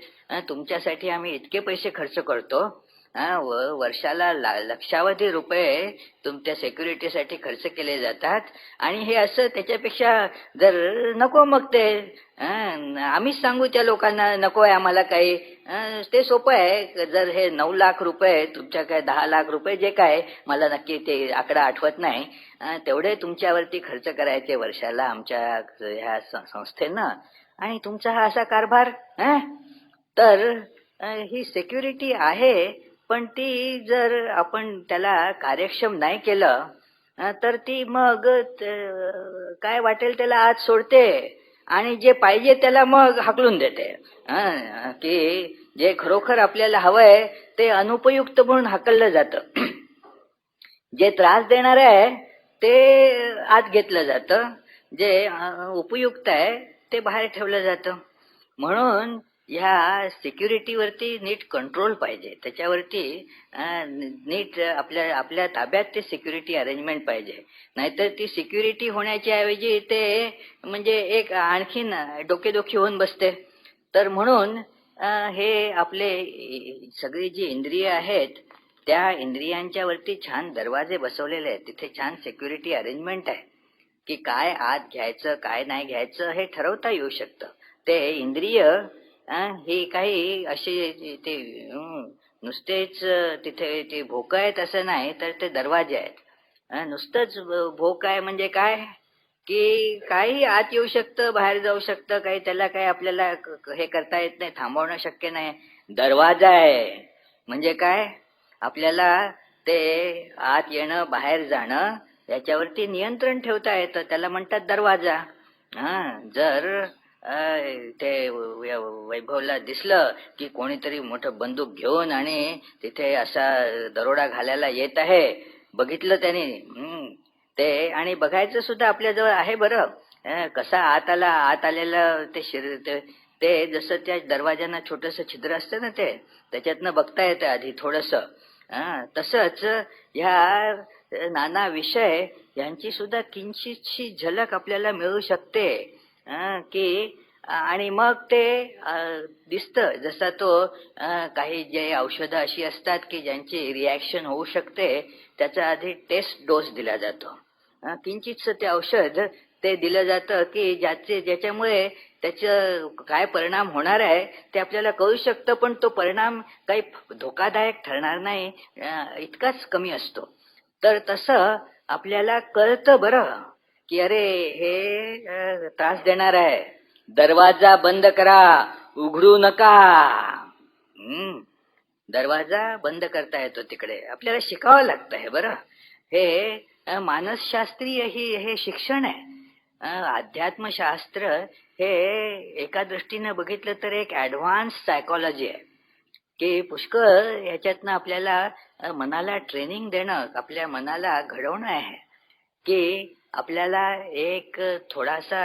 तुमच्यासाठी आम्ही इतके पैसे खर्च करतो, वर्षाला लक्षावधी रुपये तुमच्या सिक्युरिटीसाठी खर्च केले जातात, आणि हे असं त्याच्यापेक्षा जर नको मग ते आम्हीच सांगू त्या लोकांना नको आहे आम्हाला काही. ते सोपं आहे. जर हे 9 लाख रुपये तुमच्या काय 10 लाख रुपये जे काय, मला नक्की ते आकडा आठवत नाही, तेवढे तुमच्यावरती खर्च करायचे वर्षाला आमच्या ह्या संस्थेनं, आणि तुमचा हा असा कारभार. तर ही सिक्युरिटी आहे, पण ती जर आपण त्याला कार्यक्षम नाही केलं तर ती मग काय वाटेल त्याला आत सोडते आणि जे पाहिजे त्याला मग हाकलून देते. की जे खरोखर आपल्याला हवंय ते अनुपयुक्त म्हणून हाकललं जातं. जे त्रास देणार आहे ते आत घेतलं जातं, जे उपयुक्त आहे ते बाहेर ठेवलं जातं. म्हणून ह्या सिक्युरिटीवरती नीट कंट्रोल पाहिजे, त्याच्यावरती नीट आपल्या आपल्या ताब्यात ते सिक्युरिटी अरेंजमेंट पाहिजे. नाहीतर ती सिक्युरिटी होण्याच्या ऐवजी ते म्हणजे एक आणखीन डोकेदुखी होऊन बसते. तर म्हणून हे आपले सगळी जी इंद्रिय आहेत त्या इंद्रियांच्या वरती छान दरवाजे बसवलेले आहेत, तिथे छान सिक्युरिटी अरेंजमेंट आहे की काय आत घ्यायचं काय नाही घ्यायचं हे ठरवता येऊ शकतं. ते इंद्रिय हे काही असे ते नुसतेच तिथे ते भोक आहेत असं नाही, तर ते दरवाजे आहेत. नुसतंच भोक आहे म्हणजे काय की काही आत येऊ शकतं बाहेर जाऊ शकतं, काही त्याला काही आपल्याला हे करता येत नाही, थांबवणं शक्य नाही. दरवाजा आहे म्हणजे काय, आपल्याला ते आत येणं बाहेर जाणं याच्यावरती नियंत्रण ठेवता येतं, त्याला म्हणतात दरवाजा. जर ते वैभवला दिसलं की कोणीतरी मोठं बंदूक घेऊन आणि तिथे असा दरोडा घालायला येत आहे, बघितलं त्याने ते, आणि बघायचं सुद्धा आपल्याजवळ आहे बरं. कसा आत आला, आत आलेलं ते शरीर ते जसं त्या दरवाज्यांना छोटस छिद्र असतं ना, ते त्याच्यातनं बघता येतं आधी थोडस. तसंच ह्या नाना विषय यांची सुद्धा किंचितशी झलक आपल्याला मिळू शकते की आणि मग ते दिसतं. जसा तो काही जे औषधं अशी असतात की ज्यांची रिॲक्शन होऊ शकते त्याचा आधी टेस्ट डोस दिला जातो. किंचितसं ते औषध ते दिलं जातं की ज्याच्यामुळे त्याचं काय परिणाम होणार आहे ते आपल्याला कळू शकतं, पण तो परिणाम काही धोकादायक ठरणार नाही इतकाच कमी असतो. तर तसं आपल्याला कळतं बरं की अरे हे त्रास देणार आहे, दरवाजा बंद करा, उघडू नका. दरवाजा बंद करता येतो तिकडे, आपल्याला शिकावं लागतं हे बरं. हे मानसशास्त्रीय हे शिक्षण आहे. अध्यात्मशास्त्र हे एका दृष्टीनं बघितलं तर एक ऍडव्हान्स सायकोलॉजी आहे की पुष्कळ याच्यातनं आपल्याला मनाला ट्रेनिंग देणं, आपल्या मनाला घडवणं आहे की आपल्याला एक थोडासा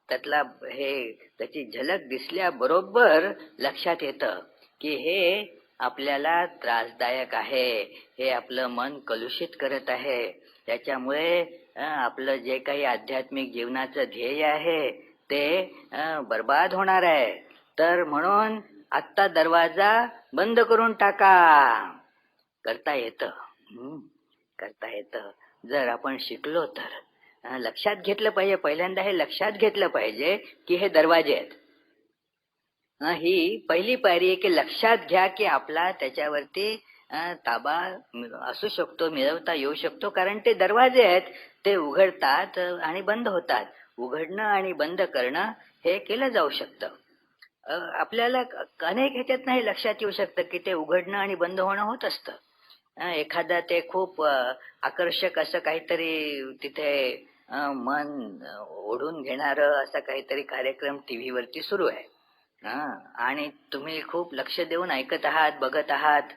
त्यातला हे त्याची झलक दिसल्याबरोबर लक्षात येतं की हे आपल्याला त्रासदायक आहे, हे आपलं मन कलुषित करत आहे, त्याच्यामुळे आपलं जे काही आध्यात्मिक जीवनाचं ध्येय आहे ते बर्बाद होणार आहे. तर म्हणून आत्ता दरवाजा बंद करून टाका. करता येतं, करता येतं जर आपण शिकलो तर. लक्षात घेतलं पाहिजे, पहिल्यांदा हे लक्षात घेतलं पाहिजे की हे दरवाजे आहेत. ही पहिली पायरी आहे की लक्षात घ्या की आपला त्याच्यावरती ताबा असू शकतो, मिळवता येऊ शकतो, कारण ते दरवाजे आहेत, ते उघडतात आणि बंद होतात. उघडणं आणि बंद करणं हे केलं जाऊ शकतं. आपल्याला अनेक ह्याच्यात नाही लक्षात येऊ शकतं की ते उघडणं आणि बंद होणं होत असतं. एखादा ते खूप आकर्षक असं काहीतरी तिथे मन ओढून घेणारं असं काहीतरी कार्यक्रम टीव्ही वरती सुरू आहे आणि तुम्ही खूप लक्ष देऊन ऐकत आहात, बघत आहात.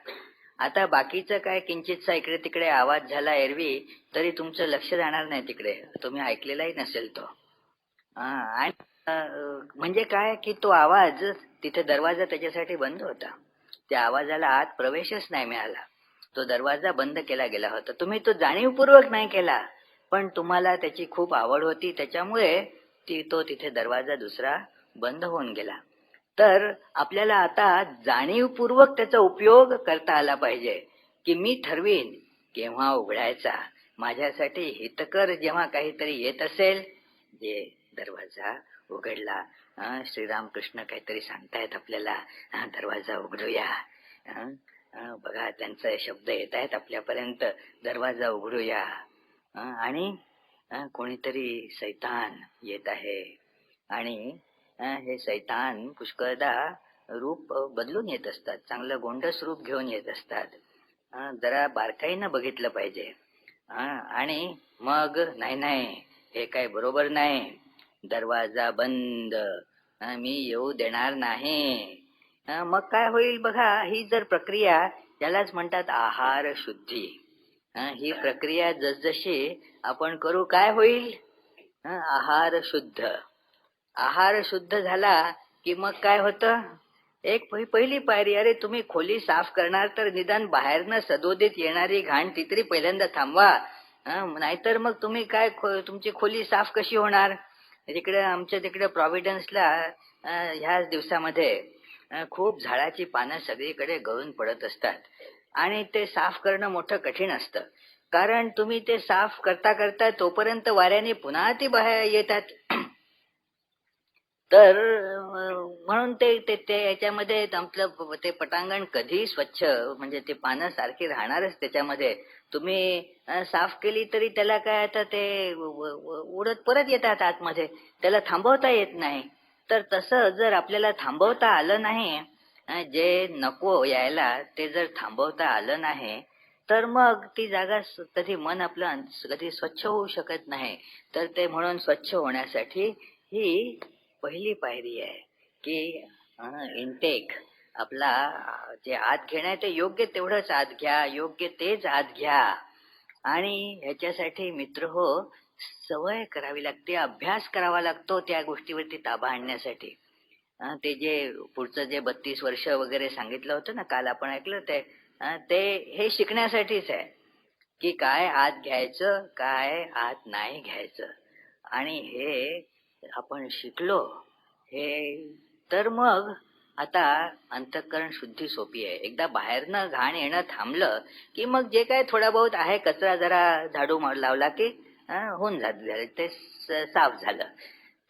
आता बाकीचं काय किंचितसा इकडे तिकडे आवाज झाला एरवी तरी तुमचं लक्ष जाणार नाही तिकडे, तुम्ही ऐकलेलाही नसेल तो. आणि म्हणजे काय की तो आवाज तिथे दरवाजा त्याच्यासाठी बंद होता, त्या आवाजाला आत प्रवेशच नाही मिळाला, तो दरवाजा बंद केला गेला होता. तुम्ही तो जाणीवपूर्वक नाही केला, पण तुम्हाला त्याची खूप आवड होती, त्याच्यामुळे तो तिथे दरवाजा दुसरा बंद होऊन गेला. तर आपल्याला आता जाणीवपूर्वक त्याचा उपयोग करता आला पाहिजे की मी ठरवीन केव्हा उघडायचा, माझ्यासाठी हितकर जेव्हा काहीतरी येत असेल. जे दरवाजा उघडला, श्रीरामकृष्ण काहीतरी सांगतायत आपल्याला, दरवाजा उघडूया, बघा त्यांचे शब्द येत आहेत आपल्यापर्यंत, दरवाजा उघडूया. आणि कोणीतरी सैतान येत आहे आणि हे सैतान पुष्कळदा रूप बदलून येत असतात, चांगलं गोंडस रूप घेऊन येत असतात. जरा बारकाईनं बघितलं पाहिजे. आणि मग नाही नाही हे काय बरोबर नाही, दरवाजा बंद, मी येऊ देणार नाही. मग काय होईल बघा, ही जर प्रक्रिया, यालाच म्हणतात आहार शुद्धी. ही प्रक्रिया जसजशी आपण करू काय होईल? आहार शुद्ध. आहार शुद्ध झाला की मग काय होतं? एक पहिली पायरी, अरे तुम्ही खोली साफ करणार तर निदान बाहेरनं सदोदित येणारी घाण ती तरी पहिल्यांदा थांबवा. नाहीतर मग तुम्ही काय तुमची खोली साफ कशी होणार? तिकडे आमच्या तिकडे प्रॉव्हिडन्सला ह्याच दिवसामध्ये खूप झाडाची पानं सगळीकडे गळून पडत असतात आणि ते साफ करणं मोठं कठीण असतं. कारण तुम्ही ते साफ करता करता तोपर्यंत वाऱ्याने पुन्हा ती बाहेर येतात. तर म्हणून ते ते ते याच्यामध्ये आपलं ते पटांगण कधी स्वच्छ, म्हणजे ते पानं सारखी राहणारच त्याच्यामध्ये. तुम्ही साफ केली तरी त्याला काय, आता ते उडत परत येतात आतमध्ये, त्याला थांबवता येत नाही. तर तसं जर आपल्याला थांबवता आलं नाही, जे नको यायला ते जर थांबवता आलं नाही, तर मग ती जागा कधी मन आपलं कधी स्वच्छ होऊ शकत नाही. तर ते म्हणून स्वच्छ होण्यासाठी ही पहिली पायरी आहे की इनटेक आपला जे आत घेणं ते योग्य तेवढंच आत घ्या, योग्य तेच आत घ्या. आणि ह्याच्यासाठी मित्र हो, सवय करावी लागते, अभ्यास करावा लागतो त्या गोष्टीवरती ताबा आणण्यासाठी. ते जे पुढचं जे 32 वर्ष वगैरे सांगितलं होतं ना काल आपण ऐकलं ते हे शिकण्यासाठीच आहे की काय आत घ्यायचं, काय आत नाही घ्यायचं. आणि हे आपण शिकलो हे, तर मग आता अंतःकरण शुद्धी सोपी आहे. एकदा बाहेरनं घाण येणं थांबलं की मग जे काय थोडा बहुत आहे कचरा जरा झाडू लावला की होऊन झालं, ते साफ झालं.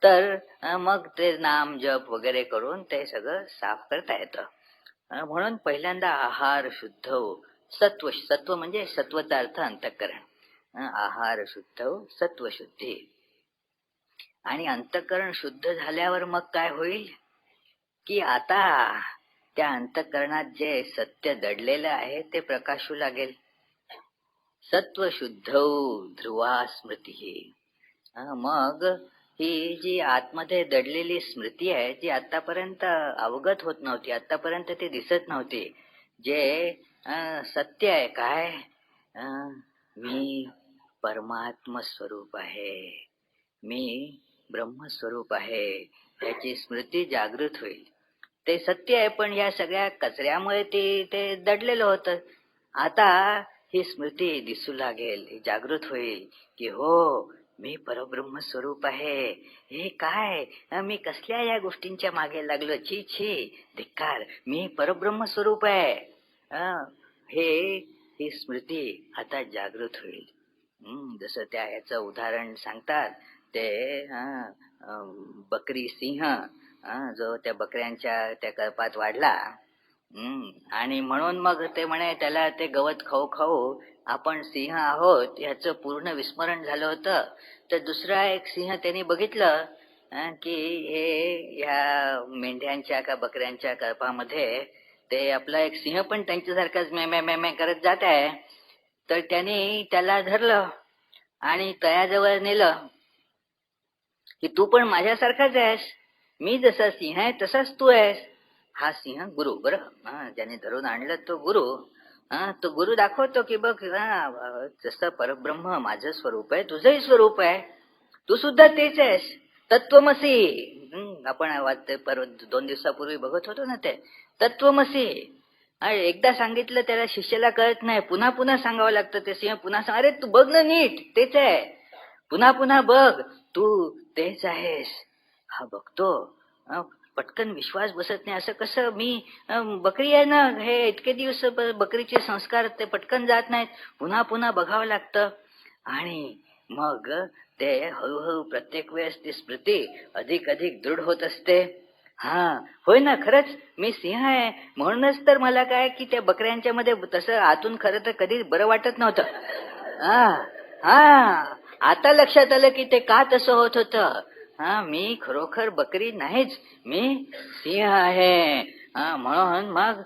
तर मग ते नाम जप वगैरे करून ते सगळं साफ करता येतं. म्हणून पहिल्यांदा आहार शुद्ध हो. सत्व, सत्व म्हणजे सत्वचा अर्थ अंतःकरण. आहार शुद्ध हो, सत्व शुद्धी. आणि अंतःकरण शुद्ध झाल्यावर मग काय होईल की आता त्या अंतःकरणात जे सत्य दडलेलं आहे ते प्रकाशू लागेल. सत्व शुद्ध ध्रुवा स्मृती. मग ही जी आतमध्ये दडलेली स्मृती आहे जी आतापर्यंत अवगत होत नव्हती, आतापर्यंत ती दिसत नव्हती, जे सत्य आहे काय, मी परमात्म स्वरूप आहे, मी ब्रह्मस्वरूप आहे, याची स्मृती जागृत होईल. ते सत्य आहे, पण या सगळ्या कचऱ्यामुळे ते दडलेलं होतं. आता ही स्मृती दिसू लागेल, जागृत होईल की हो, मी परब्रह्म स्वरूप आहे. हे काय, मी कसल्या या गोष्टींच्या मागे लागलो, छी छी, धिक्कार, मी परब्रह्म स्वरूप आहे. हे ही स्मृती आता जागृत होईल. जसं त्या याचं उदाहरण सांगतात ते बकरी सिंह, जो त्या बकऱ्यांच्या त्या कळपात वाढला, आणि म्हणून मग ते म्हणे त्याला ते गवत खाऊ खाऊ आपण सिंह आहोत ह्याचं पूर्ण विस्मरण झालं होतं. तर दुसरा एक सिंह त्यांनी बघितलं की हे ह्या मेंढ्यांच्या का बकऱ्यांच्या कळपामध्ये ते आपला एक सिंह पण त्यांच्यासारखाच मे मे मे मे करत जात आहे. तर त्यांनी त्याला धरलं आणि तळ्याजवळ नेलं की तू पण माझ्यासारखाच आहेस, मी जसा सिंह आहे तसाच तू आहेस. हा सिंह गुरु, बरं, ज्याने धरून आणलं तो गुरु. तो गुरु दाखवतो की बघ, जसं परब्रह्म माझं स्वरूप आहे तुझंही स्वरूप आहे, तू सुद्धा तेच आहेस, तत्वमसी. आपण 2 दिवसापूर्वी बघत होतो ना ते तत्वमसी. एकदा सांगितलं त्याला शिष्याला कळत नाही, पुन्हा पुन्हा सांगावं लागतं. ते सिंह पुन्हा अरे तू बघ ना नीट, तेच आहे, पुन्हा पुन्हा बघ, तू तेच आहेस. हा बघतो, पटकन विश्वास बसत नाही. असं कसं, मी बकरी आहे ना, हे इतके दिवस बकरीचे संस्कार ते पटकन जात नाहीत, पुन्हा पुन्हा बघावं लागतं. आणि मग ते हळूहळू प्रत्येक वेळेस ती स्मृती अधिक अधिक दृढ होत असते. होय ना, खरंच मी सिंह आहे, म्हणूनच तर मला काय की त्या बकऱ्यांच्या मध्ये तसं आतून खरं तर कधी बरं वाटत नव्हतं. आता लक्षात आलं की ते का तसं होत होतं. मी खरोखर बकरी नाहीच, मी सिंह आहे. म्हणून मग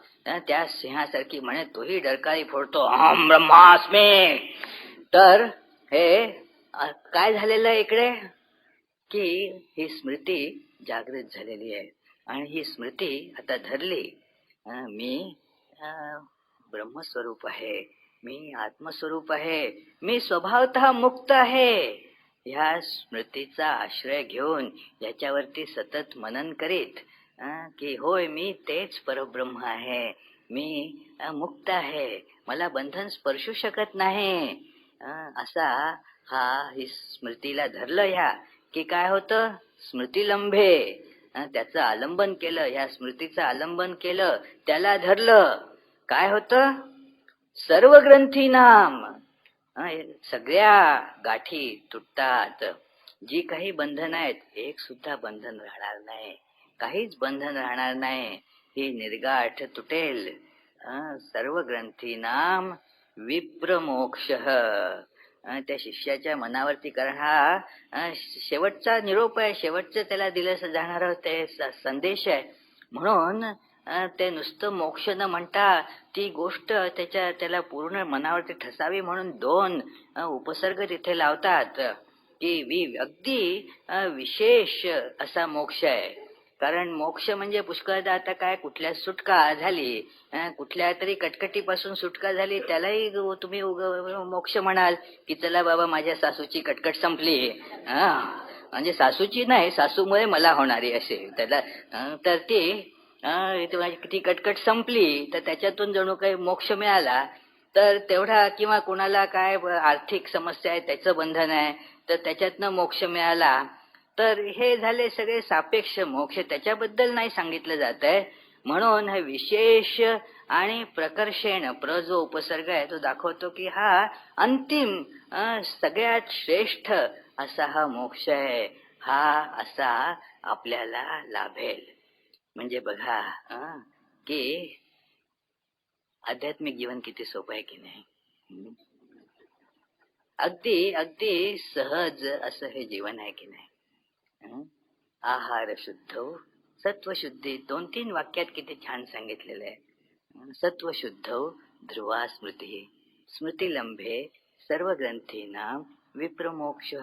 त्या सिंहासारखी म्हणे तोही डरकाळी फोडतो, अहम ब्रह्मास्मी. तर हे काय झालेलं इकडे की ही स्मृती जागृत झालेली आहे आणि ही स्मृती आता धरली, मी ब्रह्मस्वरूप आहे, मी आत्मस्वरूप आहे, मी स्वभावतः मुक्त आहे. ह्या स्मृतीचा आश्रय घेऊन याच्यावरती सतत मनन करीत की होय मी तेच परब्रह्म आहे, मी मुक्त आहे, मला बंधन स्पर्शू शकत नाही. असा ही स्मृतीला धरलं ह्या की काय होतं, स्मृतिलंभे. त्याचं आलंबन केलं, ह्या स्मृतीचं आलंबन केलं, त्याला धरलं, काय होतं, सर्व ग्रंथी नाम. सगळ्या गाठी तुटतात. जी काही बंधन आहेत एक सुद्धा बंधन राहणार नाही, काहीच बंधन राहणार नाही. ही निर्गाठ तुटेल. सर्व ग्रंथी नाम विप्र मोक्ष. त्या शिष्याच्या मनावरती, कारण हा शेवटचा निरोप आहे, शेवटचं त्याला दिलं जाणार ते संदेश आहे. म्हणून ते नुसतं मोक्ष न म्हणता ती गोष्ट त्याला पूर्ण मनावरती ठसावी म्हणून 2 उपसर्ग तिथे लावतात की अगदी विशेष असा मोक्ष आहे. कारण मोक्ष म्हणजे पुष्कळदा आता काय, कुठल्या सुटका झाली, कुठल्या तरी कटकटीपासून सुटका झाली, त्यालाही तुम्ही मोक्ष म्हणाल की चला बाबा माझ्या सासूची कटकट संपली. म्हणजे सासूची नाही, सासूमुळे मला होणारी असेल त्याला, तर ती कटकट संपली तर त्याच्यातून जणू काही मोक्ष मिळाला. तर तेवढा, किंवा कोणाला काय आर्थिक समस्या आहे त्याचं बंधन आहे तर त्याच्यातनं मोक्ष मिळाला. तर हे झाले सगळे सापेक्ष मोक्ष, त्याच्याबद्दल नाही सांगितलं जात आहे. म्हणून हे विशेष आणि प्रकर्षेण, जो उपसर्ग आहे तो दाखवतो की हा अंतिम सगळ्यात श्रेष्ठ असा हा मोक्ष आहे, हा असा आपल्याला लाभेल. म्हणजे बघा की आध्यात्मिक जीवन किती सोपं आहे की नाही. अगदी अगदी सहज असं हे जीवन आहे की नाही. आहार शुद्ध, सत्वशुद्धी, 2-3 वाक्यात किती छान सांगितलेलं आहे. सत्वशुद्ध ध्रुवा स्मृती, स्मृतिलंभे सर्व ग्रंथीनाम विप्रमोक्ष.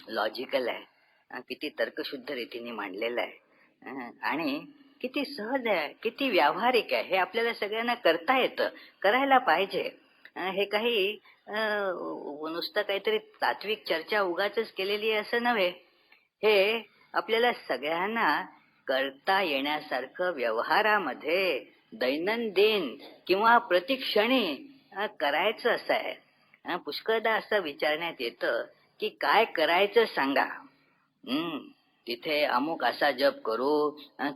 लॉजिकल आहे, किती तर्कशुद्ध रीतीने मांडलेलं आहे आणि किती सहज आहे, किती व्यावहारिक आहे. हे आपल्याला सगळ्यांना करता येतं, करायला पाहिजे. हे काही नुसतं काहीतरी तात्विक चर्चा उगाचच केलेली आहे असं नव्हे. हे आपल्याला सगळ्यांना करता येण्यासारखं, व्यवहारामध्ये दैनंदिन किंवा प्रतिक्षणी करायचं असं आहे. पुष्कळदा असं विचारण्यात येतं की काय करायचं सांगा. तिथे अमुक असा जप करू,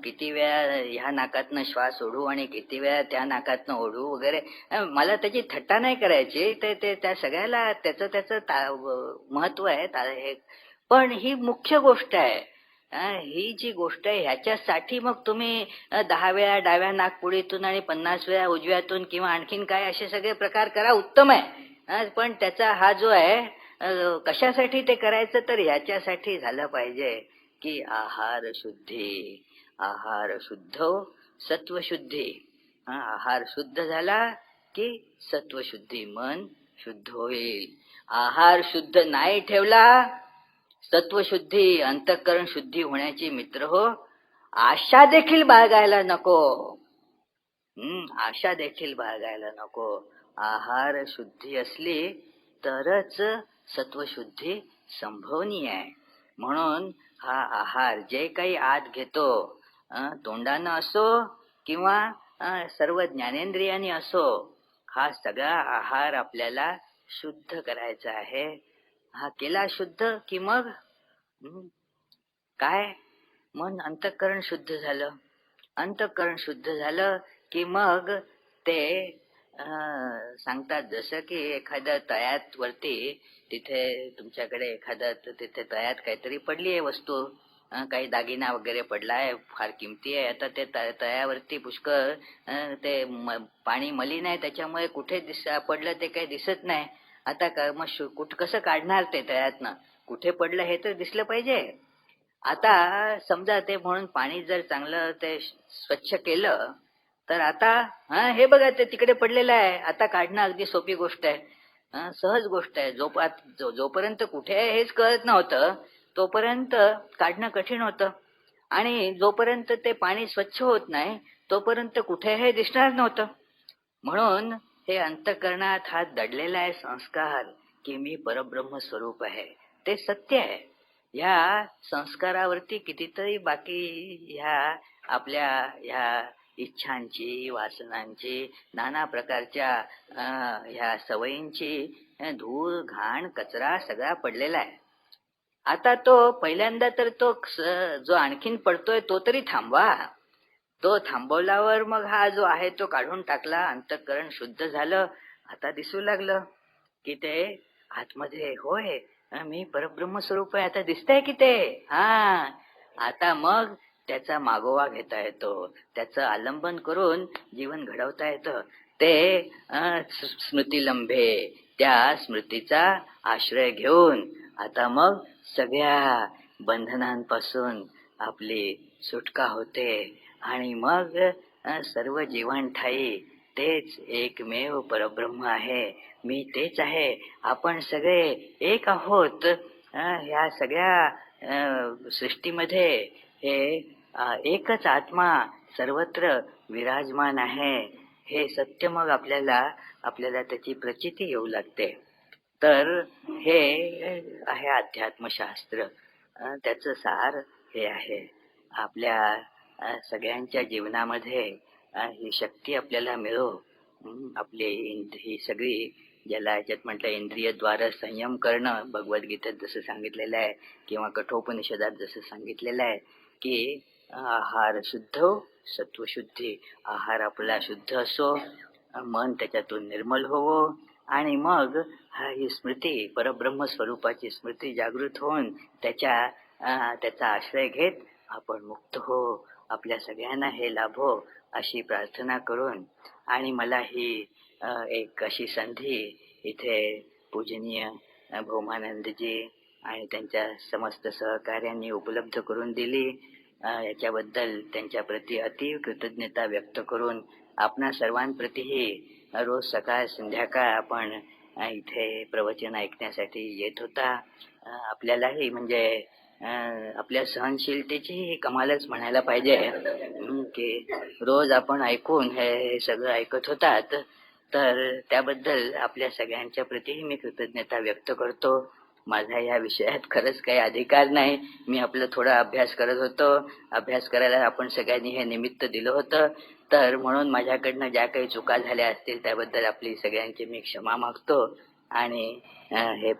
किती वेळा ह्या नाकातनं श्वास ओढू आणि किती वेळा त्या नाकातनं ओढू वगैरे. मला त्याची थट्टा नाही करायची, ते त्या सगळ्याला त्याचं महत्व आहे. पण ही मुख्य गोष्ट आहे. ही जी गोष्ट आहे ह्याच्यासाठी मग तुम्ही 10 वेळा डाव्या नाकपुडीतून आणि 50 वेळा उजव्यातून किंवा आणखीन काय असे सगळे प्रकार करा, उत्तम आहे. पण त्याचा हा जो आहे कशासाठी ते करायचं, तर ह्याच्यासाठी झालं पाहिजे की आहार शुद्धी. आहार शुद्ध सत्वशुद्धी. आहार शुद्ध झाला की सत्वशुद्धी, मन शुद्ध होईल. आहार शुद्ध नाही ठेवला, सत्वशुद्धी, अंतःकरण शुद्धी होण्याची मित्र हो आशा देखील बाळगायला नको. आशा देखील बाळगायला नको. आहार शुद्धी असली तरच सत्वशुद्धी संभवनीय आहे. म्हणून हा आहार जे काही आत घेतो, तोंडानं असो किंवा सर्व ज्ञानेंद्रियांनी असो, हा सगळा आहार आपल्याला शुद्ध करायचा आहे. हा केला शुद्ध की मग काय, मन अंतःकरण शुद्ध झालं. अंतःकरण शुद्ध झालं की मग ते सांगतात जसं की एखाद्या तळ्यात वरती, तिथे तुमच्याकडे तिथे तळ्यात काहीतरी पडली आहे वस्तू, काही दागिना वगैरे पडलाय, फार किमती आहे. आता ते तळ्यावरती पुष्कळ ते पाणी मलिन आहे, त्याच्यामुळे कुठे पडलं ते काही दिसत नाही. आता मग कसं काढणार ते तळ्यातनं, कुठे पडलं हे तर दिसलं पाहिजे. आता समजा ते म्हणून पाणी जर चांगलं ते स्वच्छ केलं तर आता हे बघा ते तिकडे पडलेलं आहे, आता काढणं अगदी सोपी गोष्ट आहे, सहज गोष्ट आहे. जोपर्यंत कुठे आहे हेच कळत नव्हतं तोपर्यंत काढणं कठीण होतं, आणि जोपर्यंत ते पाणी स्वच्छ होत नाही तोपर्यंत कुठे हे दिसणार नव्हतं. म्हणून हे अंतःकरणात हा दडलेला आहे संस्कार की मी परब्रह्म स्वरूप आहे, ते सत्य आहे. ह्या संस्कारावरती कितीतरी बाकी ह्या आपल्या ह्या इच्छांची, वासनांची, नाना प्रकारच्या ह्या सवयींची धूळ, घाण, कचरा सगळा पडलेला आहे. आता तो पहिल्यांदा तर जो आणखीन पडतोय तो तरी थांबवा. तो थांबवल्यावर मग हा जो आहे तो काढून टाकला, अंतःकरण शुद्ध झालं. आता दिसू लागलं की ते आतमध्ये होय मी परब्रह्म स्वरूप आहे, आता दिसतंय की ते. हा, आता मग त्याचा मागोवा घेता येतो, त्याचं आलंबन करून जीवन घडवता येतं. ते स्मृतिलंबे, त्या स्मृतीचा आश्रय घेऊन आता मग सगळ्या बंधनांपासून आपली सुटका होते आणि मग सर्व जीवन ठाई तेच एकमेव परब्रह्म आहे. मी तेच आहे, आपण सगळे एक आहोत. ह्या सगळ्या सृष्टीमध्ये हे एकच आत्मा सर्वत्र विराजमान आहे. हे सत्य मग आपल्याला त्याची प्रचिती येऊ लागते. तर हे आहे अध्यात्मशास्त्र. त्याचं सार हे आहे. आपल्या सगळ्यांच्या जीवनामध्ये ही शक्ती आपल्याला मिळो. आपली ही सगळी, ज्याला याच्यात म्हटलं इंद्रियद्वार संयम करणं, भगवद्गीतेत जसं सांगितलेलं आहे किंवा कठोपनिषदात जसं सांगितलेलं आहे की आहार शुद्ध सत्वशुद्धी, आहार आपला शुद्ध असो, मन त्याच्यातून निर्मल होवो आणि मग ही स्मृती, परब्रह्म स्वरूपाची स्मृती जागृत होऊन त्याचा आश्रय घेत आपण मुक्त हो, आपल्या सगळ्यांना हे लाभो अशी प्रार्थना करून, आणि मला ही एक अशी संधी इथे पूजनीय भौमानंदजी आणि त्यांच्या समस्त सहकार्यांनी उपलब्ध करून दिली, याच्याबद्दल त्यांच्या प्रती अतीव कृतज्ञता व्यक्त करून आपणा सर्वांप्रतीही रोज सकाळ संध्याकाळ आपण इथे प्रवचन ऐकण्यासाठी येत होता. आपल्यालाही म्हणजे आपल्या सहनशीलतेची कमालच म्हणायला पाहिजे की रोज आपण ऐकून हे सगळं ऐकत होतात. तर त्याबद्दल आपल्या सगळ्यांच्या प्रतीही मी कृतज्ञता व्यक्त करतो. माझा या विषयात खरंच काही अधिकार नाही. मी आपलं थोडा अभ्यास करत होतो. अभ्यास करायला आपण सगळ्यांनी हे निमित्त दिलं होतं. तर म्हणून माझ्याकडनं ज्या काही चुका झाल्या असतील त्याबद्दल आपली सगळ्यांची मी क्षमा मागतो आणि हे